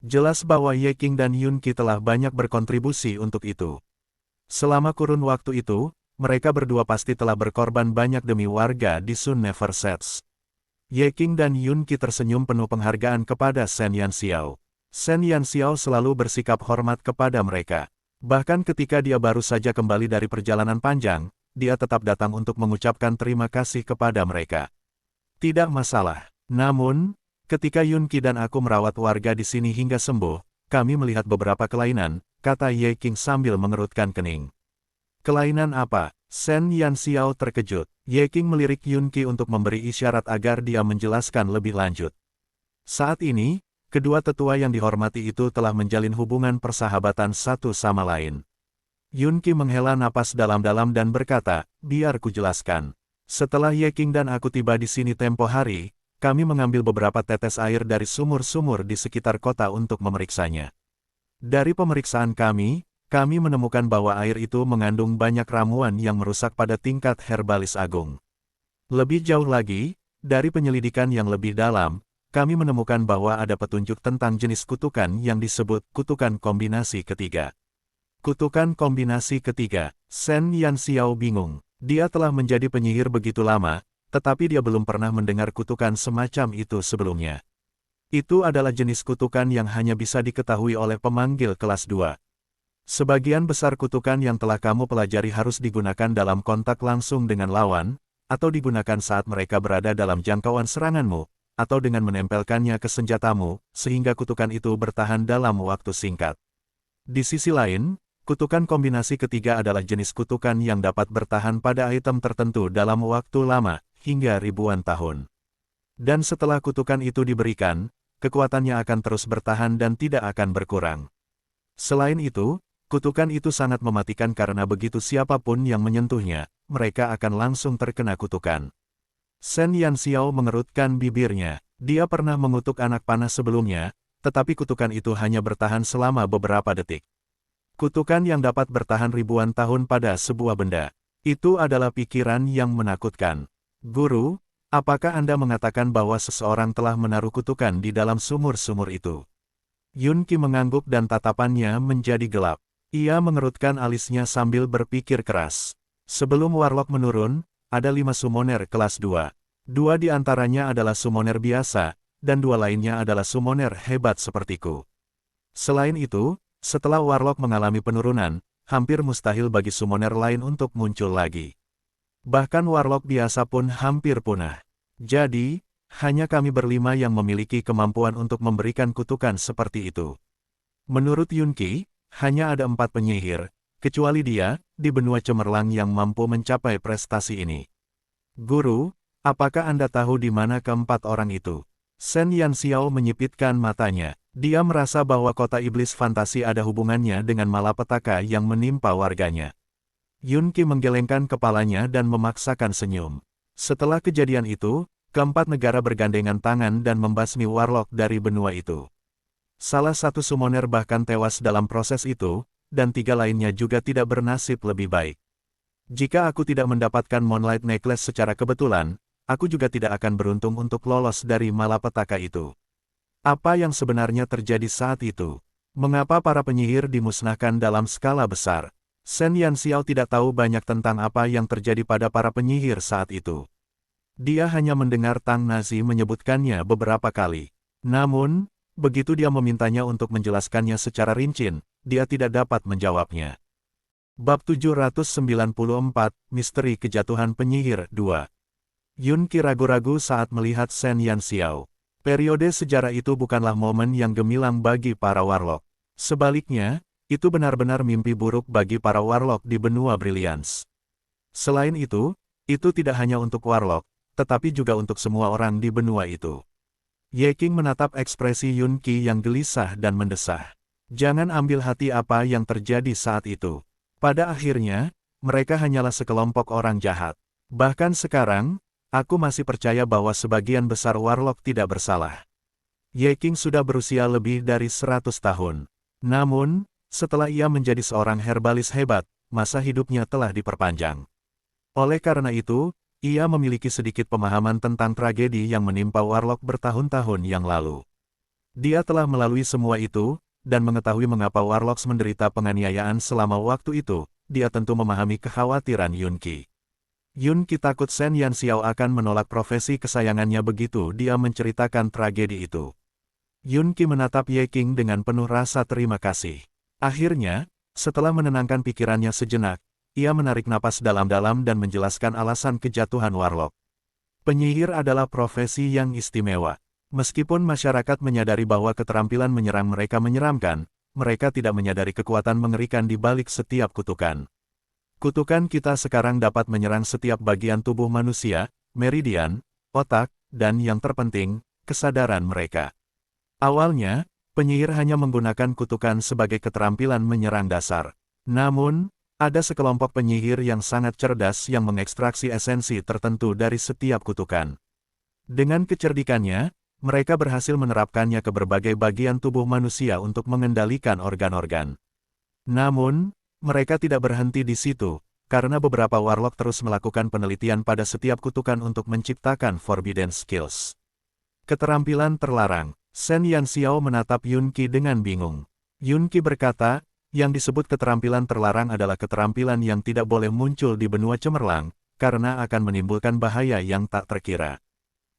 Jelas bahwa Ye Qing dan Yun Qi telah banyak berkontribusi untuk itu. Selama kurun waktu itu, mereka berdua pasti telah berkorban banyak demi warga di Sun Never Sets. Ye Qing dan Yun Qi tersenyum penuh penghargaan kepada Shen Yanxiao. Shen Yanxiao selalu bersikap hormat kepada mereka. Bahkan ketika dia baru saja kembali dari perjalanan panjang, dia tetap datang untuk mengucapkan terima kasih kepada mereka. Tidak masalah. Namun, ketika Yun Qi dan aku merawat warga di sini hingga sembuh, kami melihat beberapa kelainan, kata Ye Qing sambil mengerutkan kening. Kelainan apa? Shen Yanxiao terkejut. Ye Qing melirik Yun Qi untuk memberi isyarat agar dia menjelaskan lebih lanjut. Saat ini, kedua tetua yang dihormati itu telah menjalin hubungan persahabatan satu sama lain. Yun Qi menghela napas dalam-dalam dan berkata, biar ku jelaskan. Setelah Ye Qing dan aku tiba di sini tempo hari, kami mengambil beberapa tetes air dari sumur-sumur di sekitar kota untuk memeriksanya. Dari pemeriksaan kami menemukan bahwa air itu mengandung banyak ramuan yang merusak pada tingkat herbalis agung. Lebih jauh lagi, dari penyelidikan yang lebih dalam, kami menemukan bahwa ada petunjuk tentang jenis kutukan yang disebut kutukan kombinasi ketiga. Kutukan kombinasi ketiga, Shen Yanxiao bingung. Dia telah menjadi penyihir begitu lama, tetapi dia belum pernah mendengar kutukan semacam itu sebelumnya. Itu adalah jenis kutukan yang hanya bisa diketahui oleh pemanggil kelas 2. Sebagian besar kutukan yang telah kamu pelajari harus digunakan dalam kontak langsung dengan lawan, atau digunakan saat mereka berada dalam jangkauan seranganmu, atau dengan menempelkannya ke senjatamu, sehingga kutukan itu bertahan dalam waktu singkat. Di sisi lain, kutukan kombinasi ketiga adalah jenis kutukan yang dapat bertahan pada item tertentu dalam waktu lama, hingga ribuan tahun. Dan setelah kutukan itu diberikan, kekuatannya akan terus bertahan dan tidak akan berkurang. Selain itu, kutukan itu sangat mematikan karena begitu siapapun yang menyentuhnya, mereka akan langsung terkena kutukan. Shen Yanxiao mengerutkan bibirnya. Dia pernah mengutuk anak panah sebelumnya, tetapi kutukan itu hanya bertahan selama beberapa detik. Kutukan yang dapat bertahan ribuan tahun pada sebuah benda. Itu adalah pikiran yang menakutkan. Guru, apakah Anda mengatakan bahwa seseorang telah menaruh kutukan di dalam sumur-sumur itu? Yun Qi mengangguk dan tatapannya menjadi gelap. Ia mengerutkan alisnya sambil berpikir keras. Sebelum Warlock menurun, ada 5 summoner kelas 2. 2 di antaranya adalah summoner biasa, dan 2 lainnya adalah summoner hebat sepertiku. Selain itu, setelah Warlock mengalami penurunan, hampir mustahil bagi summoner lain untuk muncul lagi. Bahkan Warlock biasa pun hampir punah. Jadi, hanya kami berlima yang memiliki kemampuan untuk memberikan kutukan seperti itu. Menurut Yun Qi, hanya ada 4 penyihir, kecuali dia, di benua cemerlang yang mampu mencapai prestasi ini. Guru, apakah Anda tahu di mana keempat orang itu? Shen Yanxiao menyipitkan matanya. Dia merasa bahwa kota iblis fantasi ada hubungannya dengan malapetaka yang menimpa warganya. Yun Qi menggelengkan kepalanya dan memaksakan senyum. Setelah kejadian itu, keempat negara bergandengan tangan dan membasmi Warlock dari benua itu. Salah satu summoner bahkan tewas dalam proses itu, dan 3 lainnya juga tidak bernasib lebih baik. Jika aku tidak mendapatkan Moonlight Necklace secara kebetulan, aku juga tidak akan beruntung untuk lolos dari malapetaka itu. Apa yang sebenarnya terjadi saat itu? Mengapa para penyihir dimusnahkan dalam skala besar? Shen Yanxiao tidak tahu banyak tentang apa yang terjadi pada para penyihir saat itu. Dia hanya mendengar Tang Nazi menyebutkannya beberapa kali. Namun, begitu dia memintanya untuk menjelaskannya secara rinci, dia tidak dapat menjawabnya. Bab 794, Misteri Kejatuhan Penyihir 2. Yun Qi ragu-ragu saat melihat Shen Yanxiao. Periode sejarah itu bukanlah momen yang gemilang bagi para warlock. Sebaliknya, itu benar-benar mimpi buruk bagi para warlock di benua Brilliance. Selain itu tidak hanya untuk warlock, tetapi juga untuk semua orang di benua itu. Ye Qing menatap ekspresi Yun Qi yang gelisah dan mendesah. Jangan ambil hati apa yang terjadi saat itu. Pada akhirnya, mereka hanyalah sekelompok orang jahat. Bahkan sekarang, aku masih percaya bahwa sebagian besar warlock tidak bersalah. Ye Qing sudah berusia lebih dari 100 tahun. Namun, setelah ia menjadi seorang herbalis hebat, masa hidupnya telah diperpanjang. Oleh karena itu, ia memiliki sedikit pemahaman tentang tragedi yang menimpa warlock bertahun-tahun yang lalu. Dia telah melalui semua itu, dan mengetahui mengapa warlocks menderita penganiayaan selama waktu itu. Dia tentu memahami kekhawatiran Yun Qi. Yun Qi takut Shen Yanxiao akan menolak profesi kesayangannya begitu dia menceritakan tragedi itu. Yun Qi menatap Ye Qing dengan penuh rasa terima kasih. Akhirnya, setelah menenangkan pikirannya sejenak, ia menarik napas dalam-dalam dan menjelaskan alasan kejatuhan warlock. Penyihir adalah profesi yang istimewa. Meskipun masyarakat menyadari bahwa keterampilan menyerang mereka menyeramkan, mereka tidak menyadari kekuatan mengerikan di balik setiap kutukan. Kutukan kita sekarang dapat menyerang setiap bagian tubuh manusia, meridian, otak, dan yang terpenting, kesadaran mereka. Awalnya, penyihir hanya menggunakan kutukan sebagai keterampilan menyerang dasar. Namun, ada sekelompok penyihir yang sangat cerdas yang mengekstraksi esensi tertentu dari setiap kutukan. Dengan kecerdikannya, mereka berhasil menerapkannya ke berbagai bagian tubuh manusia untuk mengendalikan organ-organ. Namun, mereka tidak berhenti di situ, karena beberapa warlock terus melakukan penelitian pada setiap kutukan untuk menciptakan forbidden skills. Keterampilan terlarang. Shen Yanxiao menatap Yun Qi dengan bingung. Yun Qi berkata, yang disebut keterampilan terlarang adalah keterampilan yang tidak boleh muncul di benua cemerlang, karena akan menimbulkan bahaya yang tak terkira.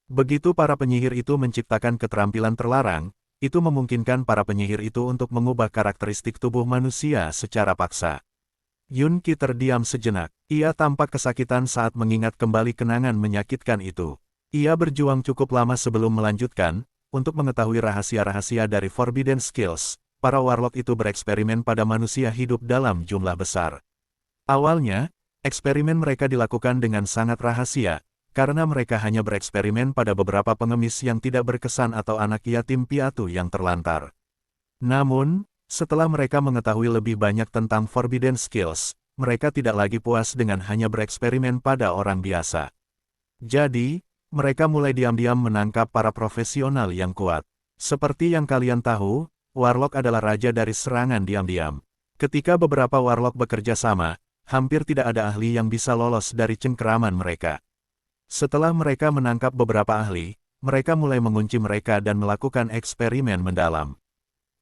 Begitu para penyihir itu menciptakan keterampilan terlarang, itu memungkinkan para penyihir itu untuk mengubah karakteristik tubuh manusia secara paksa. Yun Qi terdiam sejenak. Ia tampak kesakitan saat mengingat kembali kenangan menyakitkan itu. Ia berjuang cukup lama sebelum melanjutkan, untuk mengetahui rahasia-rahasia dari Forbidden Skills. Para warlock itu bereksperimen pada manusia hidup dalam jumlah besar. Awalnya, eksperimen mereka dilakukan dengan sangat rahasia, karena mereka hanya bereksperimen pada beberapa pengemis yang tidak berkesan atau anak yatim piatu yang terlantar. Namun, setelah mereka mengetahui lebih banyak tentang Forbidden Skills, mereka tidak lagi puas dengan hanya bereksperimen pada orang biasa. Jadi, mereka mulai diam-diam menangkap para profesional yang kuat. Seperti yang kalian tahu, warlock adalah raja dari serangan diam-diam. Ketika beberapa warlock bekerja sama, hampir tidak ada ahli yang bisa lolos dari cengkeraman mereka. Setelah mereka menangkap beberapa ahli, mereka mulai mengunci mereka dan melakukan eksperimen mendalam.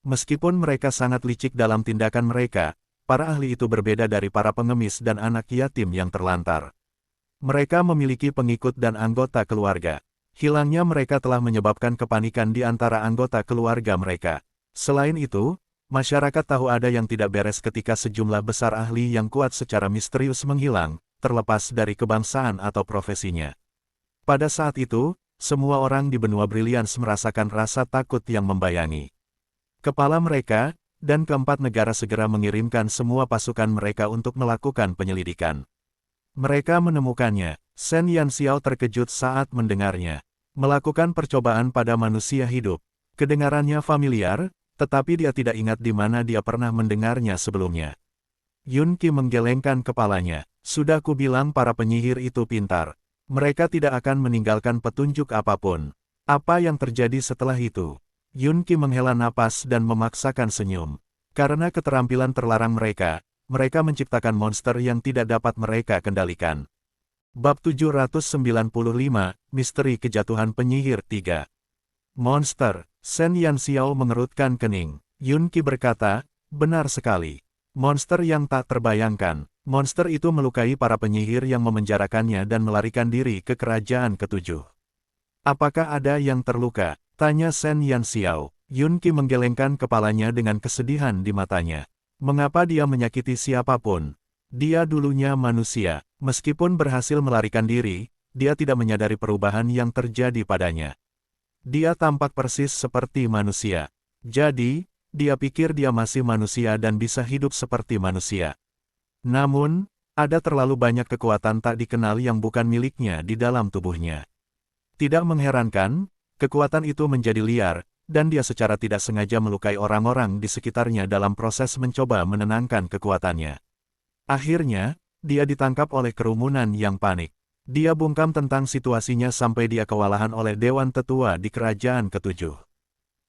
Meskipun mereka sangat licik dalam tindakan mereka, para ahli itu berbeda dari para pengemis dan anak yatim yang terlantar. Mereka memiliki pengikut dan anggota keluarga. Hilangnya mereka telah menyebabkan kepanikan di antara anggota keluarga mereka. Selain itu, masyarakat tahu ada yang tidak beres ketika sejumlah besar ahli yang kuat secara misterius menghilang, terlepas dari kebangsaan atau profesinya. Pada saat itu, semua orang di benua Brilliance merasakan rasa takut yang membayangi. Kepala mereka, dan keempat negara segera mengirimkan semua pasukan mereka untuk melakukan penyelidikan. Mereka menemukannya. Shen Yanxiao terkejut saat mendengarnya. Melakukan percobaan pada manusia hidup. Kedengarannya familiar, tetapi dia tidak ingat di mana dia pernah mendengarnya sebelumnya. Yun Qi menggelengkan kepalanya. Sudah kubilang para penyihir itu pintar. Mereka tidak akan meninggalkan petunjuk apapun. Apa yang terjadi setelah itu? Yun Qi menghela napas dan memaksakan senyum. Karena keterampilan terlarang mereka menciptakan monster yang tidak dapat mereka kendalikan. Bab 795, Misteri Kejatuhan Penyihir 3. Monster, Shen Yanxiao mengerutkan kening. Yun Qi berkata, benar sekali. Monster yang tak terbayangkan. Monster itu melukai para penyihir yang memenjarakannya dan melarikan diri ke kerajaan ketujuh. Apakah ada yang terluka? Tanya Shen Yanxiao. Yun Qi menggelengkan kepalanya dengan kesedihan di matanya. Mengapa dia menyakiti siapapun? Dia dulunya manusia. Meskipun berhasil melarikan diri, dia tidak menyadari perubahan yang terjadi padanya. Dia tampak persis seperti manusia. Jadi, dia pikir dia masih manusia dan bisa hidup seperti manusia. Namun, ada terlalu banyak kekuatan tak dikenal yang bukan miliknya di dalam tubuhnya. Tidak mengherankan, kekuatan itu menjadi liar, dan dia secara tidak sengaja melukai orang-orang di sekitarnya dalam proses mencoba menenangkan kekuatannya. Akhirnya, dia ditangkap oleh kerumunan yang panik. Dia bungkam tentang situasinya sampai dia kewalahan oleh Dewan Tetua di Kerajaan Ketujuh.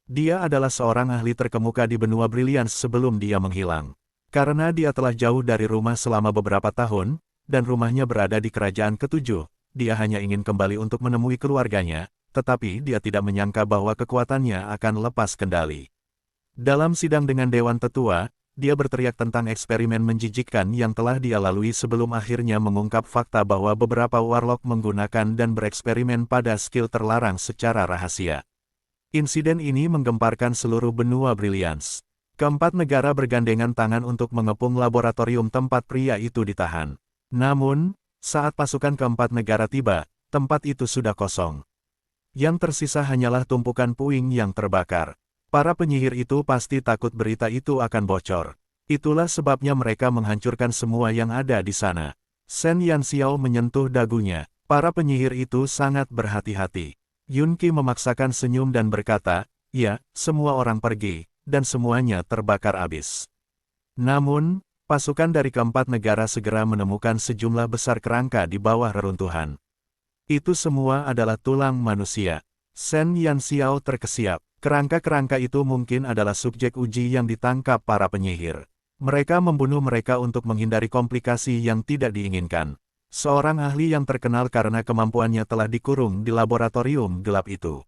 Dia adalah seorang ahli terkemuka di benua Brilliance sebelum dia menghilang. Karena dia telah jauh dari rumah selama beberapa tahun, dan rumahnya berada di Kerajaan Ketujuh, dia hanya ingin kembali untuk menemui keluarganya, tetapi dia tidak menyangka bahwa kekuatannya akan lepas kendali. Dalam sidang dengan Dewan Tetua, dia berteriak tentang eksperimen menjijikkan yang telah dia lalui sebelum akhirnya mengungkap fakta bahwa beberapa warlock menggunakan dan bereksperimen pada skill terlarang secara rahasia. Insiden ini menggemparkan seluruh benua Brilliance. Keempat negara bergandengan tangan untuk mengepung laboratorium tempat pria itu ditahan. Namun, saat pasukan keempat negara tiba, tempat itu sudah kosong. Yang tersisa hanyalah tumpukan puing yang terbakar. Para penyihir itu pasti takut berita itu akan bocor. Itulah sebabnya mereka menghancurkan semua yang ada di sana. Shen Yanxiao menyentuh dagunya. Para penyihir itu sangat berhati-hati. Yun Qi memaksakan senyum dan berkata, ya, semua orang pergi, dan semuanya terbakar habis. Namun, pasukan dari keempat negara segera menemukan sejumlah besar kerangka di bawah reruntuhan. Itu semua adalah tulang manusia. Shen Yanxiao terkesiap. Kerangka-kerangka itu mungkin adalah subjek uji yang ditangkap para penyihir. Mereka membunuh mereka untuk menghindari komplikasi yang tidak diinginkan. Seorang ahli yang terkenal karena kemampuannya telah dikurung di laboratorium gelap itu.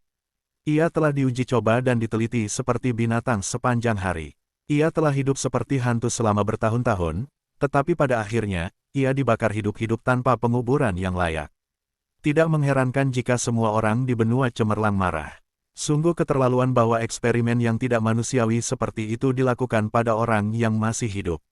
Ia telah diuji coba dan diteliti seperti binatang sepanjang hari. Ia telah hidup seperti hantu selama bertahun-tahun, tetapi pada akhirnya, ia dibakar hidup-hidup tanpa penguburan yang layak. Tidak mengherankan jika semua orang di benua cemerlang marah. Sungguh keterlaluan bahwa eksperimen yang tidak manusiawi seperti itu dilakukan pada orang yang masih hidup.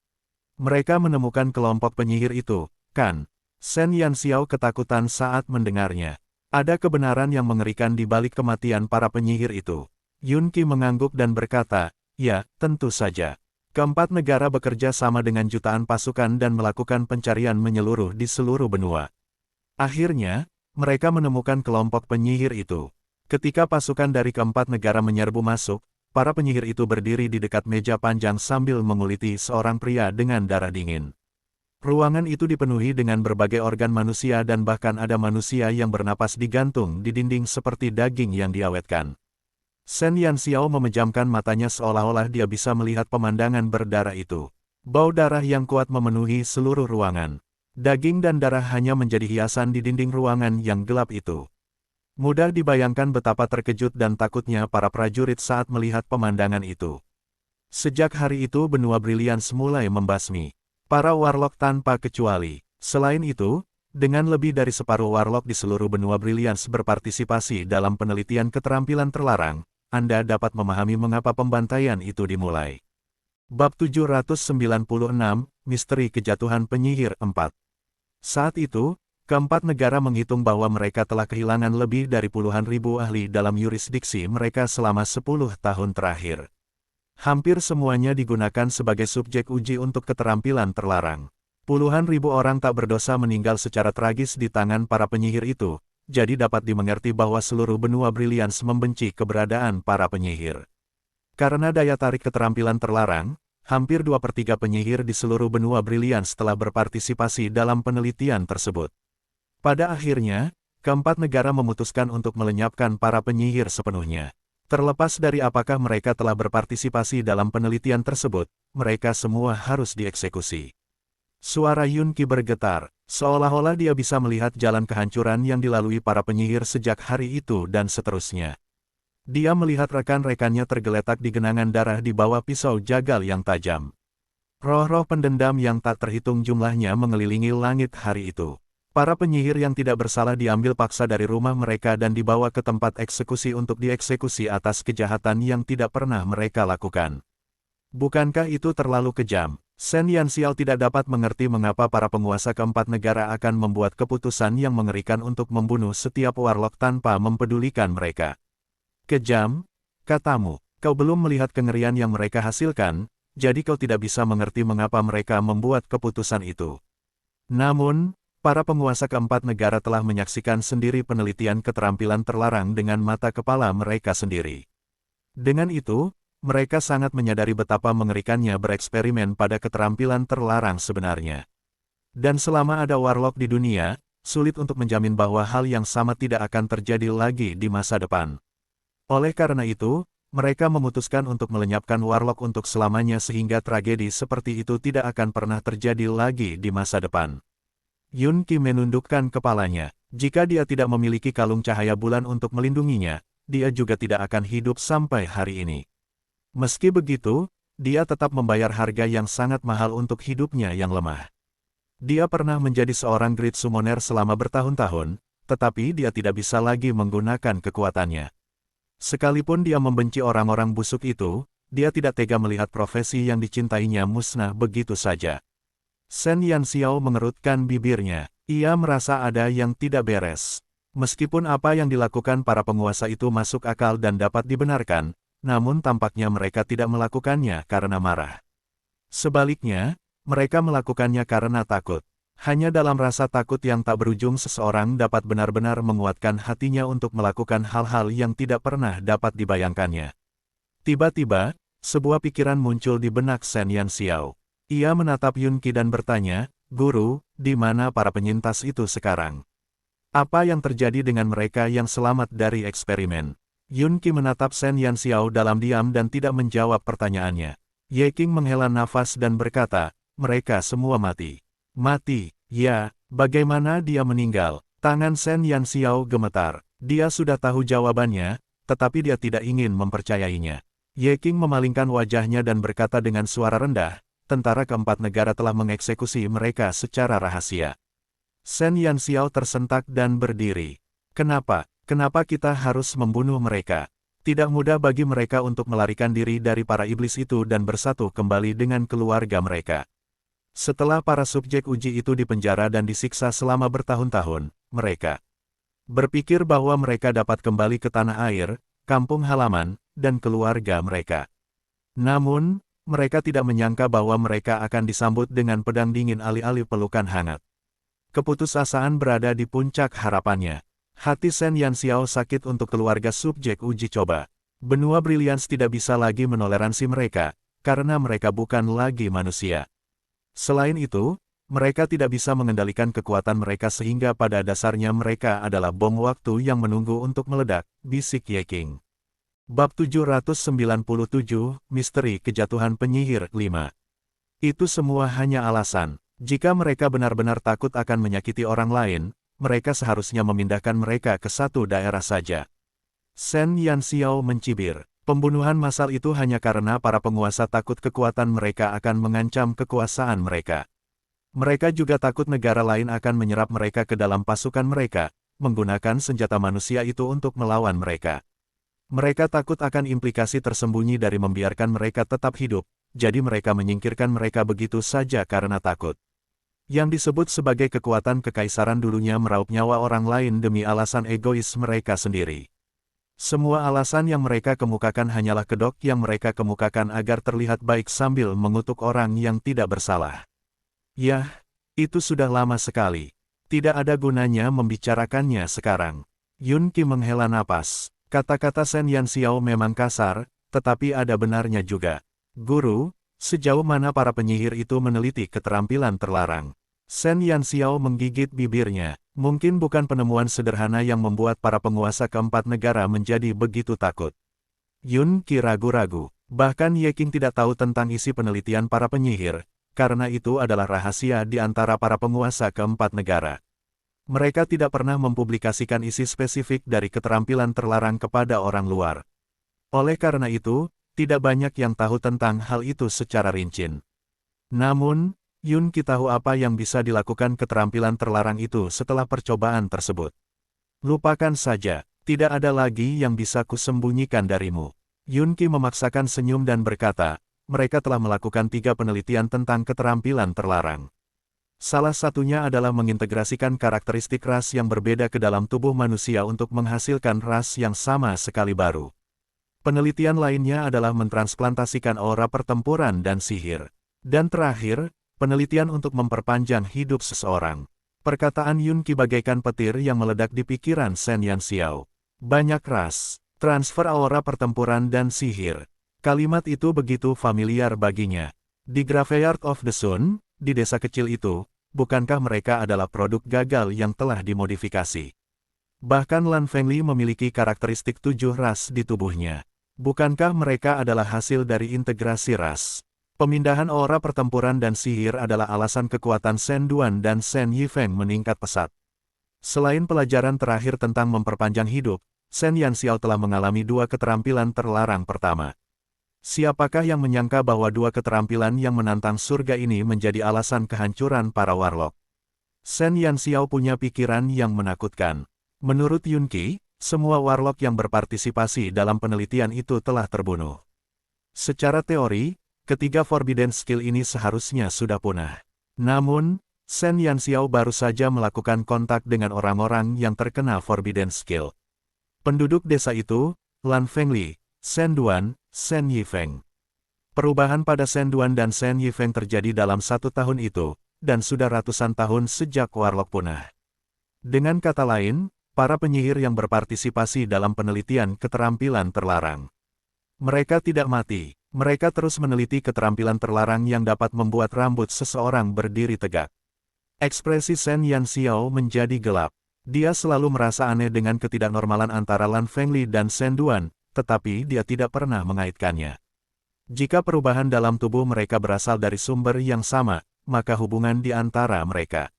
Mereka menemukan kelompok penyihir itu, kan? Shen Yanxiao ketakutan saat mendengarnya. Ada kebenaran yang mengerikan di balik kematian para penyihir itu. Yun Qi mengangguk dan berkata, ya, tentu saja. Keempat negara bekerja sama dengan jutaan pasukan dan melakukan pencarian menyeluruh di seluruh benua. Akhirnya, mereka menemukan kelompok penyihir itu. Ketika pasukan dari keempat negara menyerbu masuk, para penyihir itu berdiri di dekat meja panjang sambil menguliti seorang pria dengan darah dingin. Ruangan itu dipenuhi dengan berbagai organ manusia dan bahkan ada manusia yang bernapas digantung di dinding seperti daging yang diawetkan. Shen Yanxiao memejamkan matanya seolah-olah dia bisa melihat pemandangan berdarah itu. Bau darah yang kuat memenuhi seluruh ruangan. Daging dan darah hanya menjadi hiasan di dinding ruangan yang gelap itu. Mudah dibayangkan betapa terkejut dan takutnya para prajurit saat melihat pemandangan itu. Sejak hari itu benua Brilliance mulai membasmi. Para warlock tanpa kecuali. Selain itu, dengan lebih dari separuh warlock di seluruh benua Brilliance berpartisipasi dalam penelitian keterampilan terlarang, Anda dapat memahami mengapa pembantaian itu dimulai. Bab 796, Misteri Kejatuhan Penyihir 4. Saat itu, keempat negara menghitung bahwa mereka telah kehilangan lebih dari puluhan ribu ahli dalam yurisdiksi mereka selama 10 tahun terakhir. Hampir semuanya digunakan sebagai subjek uji untuk keterampilan terlarang. Puluhan ribu orang tak berdosa meninggal secara tragis di tangan para penyihir itu, jadi dapat dimengerti bahwa seluruh benua Brilliance membenci keberadaan para penyihir. Karena daya tarik keterampilan terlarang, hampir 2/3 penyihir di seluruh benua Brilliance telah berpartisipasi dalam penelitian tersebut. Pada akhirnya, keempat negara memutuskan untuk melenyapkan para penyihir sepenuhnya. Terlepas dari apakah mereka telah berpartisipasi dalam penelitian tersebut, mereka semua harus dieksekusi. Suara Yun Qi bergetar, seolah-olah dia bisa melihat jalan kehancuran yang dilalui para penyihir sejak hari itu dan seterusnya. Dia melihat rekan-rekannya tergeletak di genangan darah di bawah pisau jagal yang tajam. Roh-roh pendendam yang tak terhitung jumlahnya mengelilingi langit hari itu. Para penyihir yang tidak bersalah diambil paksa dari rumah mereka dan dibawa ke tempat eksekusi untuk dieksekusi atas kejahatan yang tidak pernah mereka lakukan. Bukankah itu terlalu kejam? Shen Yanxiao tidak dapat mengerti mengapa para penguasa keempat negara akan membuat keputusan yang mengerikan untuk membunuh setiap warlock tanpa mempedulikan mereka. Kejam, katamu, kau belum melihat kengerian yang mereka hasilkan, jadi kau tidak bisa mengerti mengapa mereka membuat keputusan itu. Namun, para penguasa keempat negara telah menyaksikan sendiri penelitian keterampilan terlarang dengan mata kepala mereka sendiri. Dengan itu, mereka sangat menyadari betapa mengerikannya bereksperimen pada keterampilan terlarang sebenarnya. Dan selama ada warlock di dunia, sulit untuk menjamin bahwa hal yang sama tidak akan terjadi lagi di masa depan. Oleh karena itu, mereka memutuskan untuk melenyapkan warlock untuk selamanya sehingga tragedi seperti itu tidak akan pernah terjadi lagi di masa depan. Yun Qi menundukkan kepalanya. Jika dia tidak memiliki kalung cahaya bulan untuk melindunginya, dia juga tidak akan hidup sampai hari ini. Meski begitu, dia tetap membayar harga yang sangat mahal untuk hidupnya yang lemah. Dia pernah menjadi seorang Great Summoner selama bertahun-tahun, tetapi dia tidak bisa lagi menggunakan kekuatannya. Sekalipun dia membenci orang-orang busuk itu, dia tidak tega melihat profesi yang dicintainya musnah begitu saja. Shen Yanxiao mengerutkan bibirnya. Ia merasa ada yang tidak beres. Meskipun apa yang dilakukan para penguasa itu masuk akal dan dapat dibenarkan, namun tampaknya mereka tidak melakukannya karena marah. Sebaliknya, mereka melakukannya karena takut. Hanya dalam rasa takut yang tak berujung seseorang dapat benar-benar menguatkan hatinya untuk melakukan hal-hal yang tidak pernah dapat dibayangkannya. Tiba-tiba, sebuah pikiran muncul di benak Shen Yanxiao. Ia menatap Yun Qi dan bertanya, "Guru, di mana para penyintas itu sekarang? Apa yang terjadi dengan mereka yang selamat dari eksperimen?" Yun Qi menatap Shen Yanxiao dalam diam dan tidak menjawab pertanyaannya. Ye Qing menghela nafas dan berkata, "Mereka semua mati." Mati, ya, bagaimana dia meninggal? Tangan Shen Yanxiao gemetar. Dia sudah tahu jawabannya, tetapi dia tidak ingin mempercayainya. Ye Qing memalingkan wajahnya dan berkata dengan suara rendah, "Tentara keempat negara telah mengeksekusi mereka secara rahasia." Shen Yanxiao tersentak dan berdiri. Kenapa? Kenapa kita harus membunuh mereka? Tidak mudah bagi mereka untuk melarikan diri dari para iblis itu dan bersatu kembali dengan keluarga mereka. Setelah para subjek uji itu dipenjara dan disiksa selama bertahun-tahun, mereka berpikir bahwa mereka dapat kembali ke tanah air, kampung halaman, dan keluarga mereka. Namun, mereka tidak menyangka bahwa mereka akan disambut dengan pedang dingin alih-alih pelukan hangat. Keputusasaan berada di puncak harapannya. Hati Shen Yanxiao sakit untuk keluarga subjek uji coba. Benua Brilliance tidak bisa lagi menoleransi mereka, karena mereka bukan lagi manusia. Selain itu, mereka tidak bisa mengendalikan kekuatan mereka sehingga pada dasarnya mereka adalah bom waktu yang menunggu untuk meledak, bisik Ye Qing. Bab 797, Misteri Kejatuhan Penyihir 5. Itu semua hanya alasan. Jika mereka benar-benar takut akan menyakiti orang lain, mereka seharusnya memindahkan mereka ke satu daerah saja. Shen Yanxiao mencibir. Pembunuhan massal itu hanya karena para penguasa takut kekuatan mereka akan mengancam kekuasaan mereka. Mereka juga takut negara lain akan menyerap mereka ke dalam pasukan mereka, menggunakan senjata manusia itu untuk melawan mereka. Mereka takut akan implikasi tersembunyi dari membiarkan mereka tetap hidup, jadi mereka menyingkirkan mereka begitu saja karena takut. Yang disebut sebagai kekuatan kekaisaran dulunya meraup nyawa orang lain demi alasan egois mereka sendiri. Semua alasan yang mereka kemukakan hanyalah kedok yang mereka kemukakan agar terlihat baik sambil mengutuk orang yang tidak bersalah. Yah, itu sudah lama sekali. Tidak ada gunanya membicarakannya sekarang. Yun Qi menghela napas. Kata-kata Shen Yanxiao memang kasar, tetapi ada benarnya juga. Guru, sejauh mana para penyihir itu meneliti keterampilan terlarang? Shen Yanxiao menggigit bibirnya. Mungkin bukan penemuan sederhana yang membuat para penguasa keempat negara menjadi begitu takut. Yun Qi ragu-ragu. Bahkan Ye Qing tidak tahu tentang isi penelitian para penyihir, karena itu adalah rahasia di antara para penguasa keempat negara. Mereka tidak pernah mempublikasikan isi spesifik dari keterampilan terlarang kepada orang luar. Oleh karena itu, tidak banyak yang tahu tentang hal itu secara rinci. Namun, Yun Qi tahu apa yang bisa dilakukan keterampilan terlarang itu setelah percobaan tersebut. Lupakan saja, tidak ada lagi yang bisa kusembunyikan darimu. Yun Qi memaksakan senyum dan berkata, mereka telah melakukan 3 penelitian tentang keterampilan terlarang. Salah satunya adalah mengintegrasikan karakteristik ras yang berbeda ke dalam tubuh manusia untuk menghasilkan ras yang sama sekali baru. Penelitian lainnya adalah mentransplantasikan aura pertempuran dan sihir. Dan terakhir, penelitian untuk memperpanjang hidup seseorang. Perkataan Yun Qi bagaikan petir yang meledak di pikiran Shen Yanxiao. Banyak ras, transfer aura pertempuran dan sihir. Kalimat itu begitu familiar baginya. Di Graveyard of the Sun, di desa kecil itu, bukankah mereka adalah produk gagal yang telah dimodifikasi? Bahkan Lan Fengli memiliki karakteristik 7 ras di tubuhnya. Bukankah mereka adalah hasil dari integrasi ras? Pemindahan aura pertempuran dan sihir adalah alasan kekuatan Shen Duan dan Shen Yifeng meningkat pesat. Selain pelajaran terakhir tentang memperpanjang hidup, Shen Yanxiao telah mengalami 2 keterampilan terlarang pertama. Siapakah yang menyangka bahwa 2 keterampilan yang menantang surga ini menjadi alasan kehancuran para warlock? Shen Yanxiao punya pikiran yang menakutkan. Menurut Yun Qi, semua warlock yang berpartisipasi dalam penelitian itu telah terbunuh. Secara teori, ketiga Forbidden Skill ini seharusnya sudah punah. Namun, Shen Yanxiao baru saja melakukan kontak dengan orang-orang yang terkena Forbidden Skill. Penduduk desa itu, Lan Fengli, Shen Duan, Shen Yifeng. Perubahan pada Shen Duan dan Shen Yifeng terjadi dalam 1 tahun itu, dan sudah ratusan tahun sejak warlock punah. Dengan kata lain, para penyihir yang berpartisipasi dalam penelitian keterampilan terlarang. Mereka tidak mati, mereka terus meneliti keterampilan terlarang yang dapat membuat rambut seseorang berdiri tegak. Ekspresi Shen Yanxiao menjadi gelap. Dia selalu merasa aneh dengan ketidaknormalan antara Lan Fengli dan Shen Duan, tetapi dia tidak pernah mengaitkannya. Jika perubahan dalam tubuh mereka berasal dari sumber yang sama, maka hubungan di antara mereka.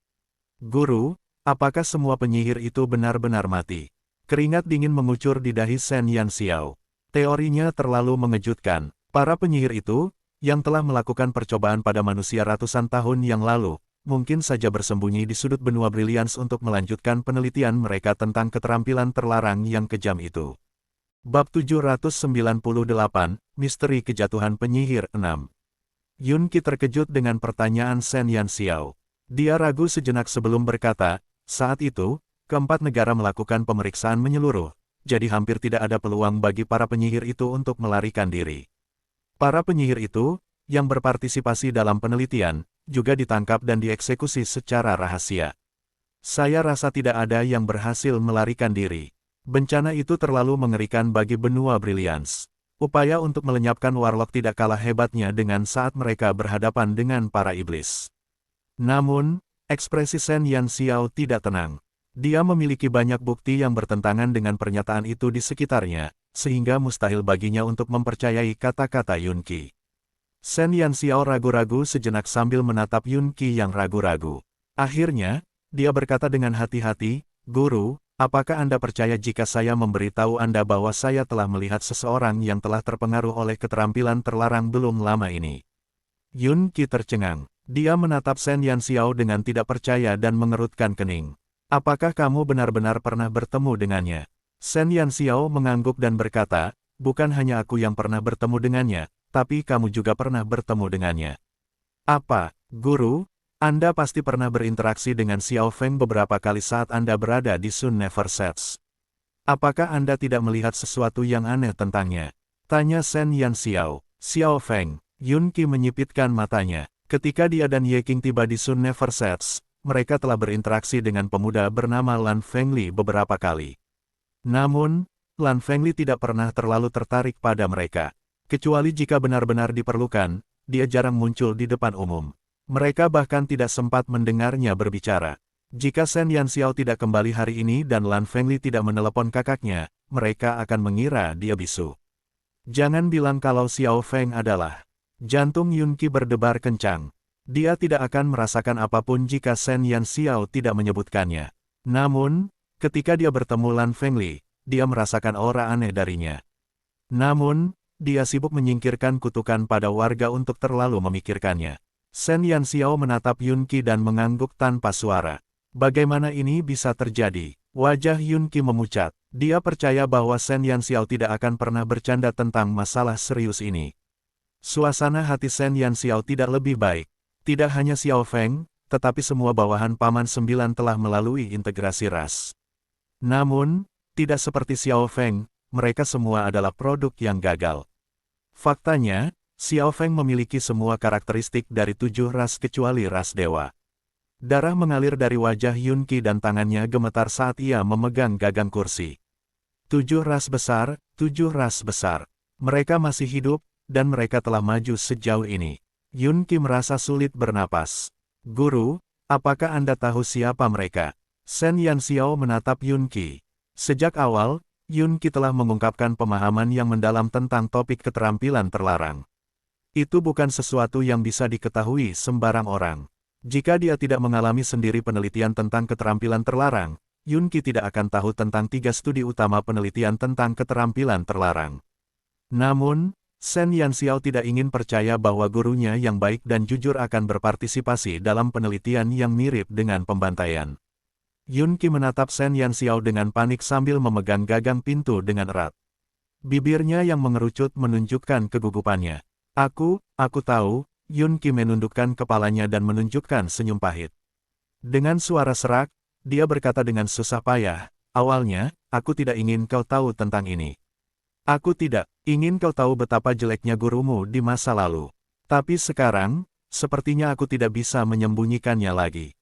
Guru, apakah semua penyihir itu benar-benar mati? Keringat dingin mengucur di dahi Shen Yanxiao. Teorinya terlalu mengejutkan. Para penyihir itu, yang telah melakukan percobaan pada manusia ratusan tahun yang lalu, mungkin saja bersembunyi di sudut benua Brilliance untuk melanjutkan penelitian mereka tentang keterampilan terlarang yang kejam itu. Bab 798, Misteri Kejatuhan Penyihir 6. Yun Qi terkejut dengan pertanyaan Shen Yanxiao. Dia ragu sejenak sebelum berkata, saat itu, keempat negara melakukan pemeriksaan menyeluruh, jadi hampir tidak ada peluang bagi para penyihir itu untuk melarikan diri. Para penyihir itu, yang berpartisipasi dalam penelitian, juga ditangkap dan dieksekusi secara rahasia. Saya rasa tidak ada yang berhasil melarikan diri. Bencana itu terlalu mengerikan bagi benua Brilliance. Upaya untuk melenyapkan warlock tidak kalah hebatnya dengan saat mereka berhadapan dengan para iblis. Namun, ekspresi Shen Yanxiao tidak tenang. Dia memiliki banyak bukti yang bertentangan dengan pernyataan itu di sekitarnya, sehingga mustahil baginya untuk mempercayai kata-kata Yun Qi. Shen Yanxiao ragu-ragu sejenak sambil menatap Yun Qi yang ragu-ragu. Akhirnya, dia berkata dengan hati-hati, Guru, apakah Anda percaya jika saya memberitahu Anda bahwa saya telah melihat seseorang yang telah terpengaruh oleh keterampilan terlarang belum lama ini? Yun Qi tercengang. Dia menatap Shen Yanxiao dengan tidak percaya dan mengerutkan kening. Apakah kamu benar-benar pernah bertemu dengannya? Shen Yanxiao mengangguk dan berkata, bukan hanya aku yang pernah bertemu dengannya, tapi kamu juga pernah bertemu dengannya. Apa, Guru? Anda pasti pernah berinteraksi dengan Xiao Feng beberapa kali saat Anda berada di Sun Never Sets. Apakah Anda tidak melihat sesuatu yang aneh tentangnya? Tanya Shen Yanxiao. Xiao Feng. Yun Qi menyipitkan matanya. Ketika dia dan Ye Qing tiba di Sun Never Sets, mereka telah berinteraksi dengan pemuda bernama Lan Fengli beberapa kali. Namun, Lan Fengli tidak pernah terlalu tertarik pada mereka. Kecuali jika benar-benar diperlukan, dia jarang muncul di depan umum. Mereka bahkan tidak sempat mendengarnya berbicara. Jika Shen Yanxiao tidak kembali hari ini dan Lan Fengli tidak menelepon kakaknya, mereka akan mengira dia bisu. Jangan bilang kalau Xiao Feng adalah. Jantung Yun Qi berdebar kencang. Dia tidak akan merasakan apapun jika Shen Yanxiao tidak menyebutkannya. Namun, ketika dia bertemu Lan Fengli, dia merasakan aura aneh darinya. Namun, dia sibuk menyingkirkan kutukan pada warga untuk terlalu memikirkannya. Shen Yanxiao menatap Yun Qi dan mengangguk tanpa suara. Bagaimana ini bisa terjadi? Wajah Yun Qi memucat. Dia percaya bahwa Shen Yanxiao tidak akan pernah bercanda tentang masalah serius ini. Suasana hati Shen Yanxiao tidak lebih baik. Tidak hanya Xiao Feng, tetapi semua bawahan Paman Sembilan telah melalui integrasi ras. Namun, tidak seperti Xiao Feng, mereka semua adalah produk yang gagal. Faktanya, Xiao Feng memiliki semua karakteristik dari 7 ras kecuali ras dewa. Darah mengalir dari wajah Yun Qi dan tangannya gemetar saat ia memegang gagang kursi. 7 ras besar, 7 ras besar. Mereka masih hidup, dan mereka telah maju sejauh ini. Yun Qi merasa sulit bernapas. Guru, apakah Anda tahu siapa mereka? Shen Yanxiao menatap Yun Qi. Sejak awal, Yun Qi telah mengungkapkan pemahaman yang mendalam tentang topik keterampilan terlarang. Itu bukan sesuatu yang bisa diketahui sembarang orang. Jika dia tidak mengalami sendiri penelitian tentang keterampilan terlarang, Yun Qi tidak akan tahu tentang 3 studi utama penelitian tentang keterampilan terlarang. Namun, Shen Yanxiao tidak ingin percaya bahwa gurunya yang baik dan jujur akan berpartisipasi dalam penelitian yang mirip dengan pembantaian. Yun Qi menatap Shen Yanxiao dengan panik sambil memegang gagang pintu dengan erat. Bibirnya yang mengerucut menunjukkan kegugupannya. Aku tahu, Yun Qi menundukkan kepalanya dan menunjukkan senyum pahit. Dengan suara serak, dia berkata dengan susah payah, awalnya, aku tidak ingin kau tahu tentang ini. Aku tidak ingin kau tahu betapa jeleknya gurumu di masa lalu. Tapi sekarang, sepertinya aku tidak bisa menyembunyikannya lagi.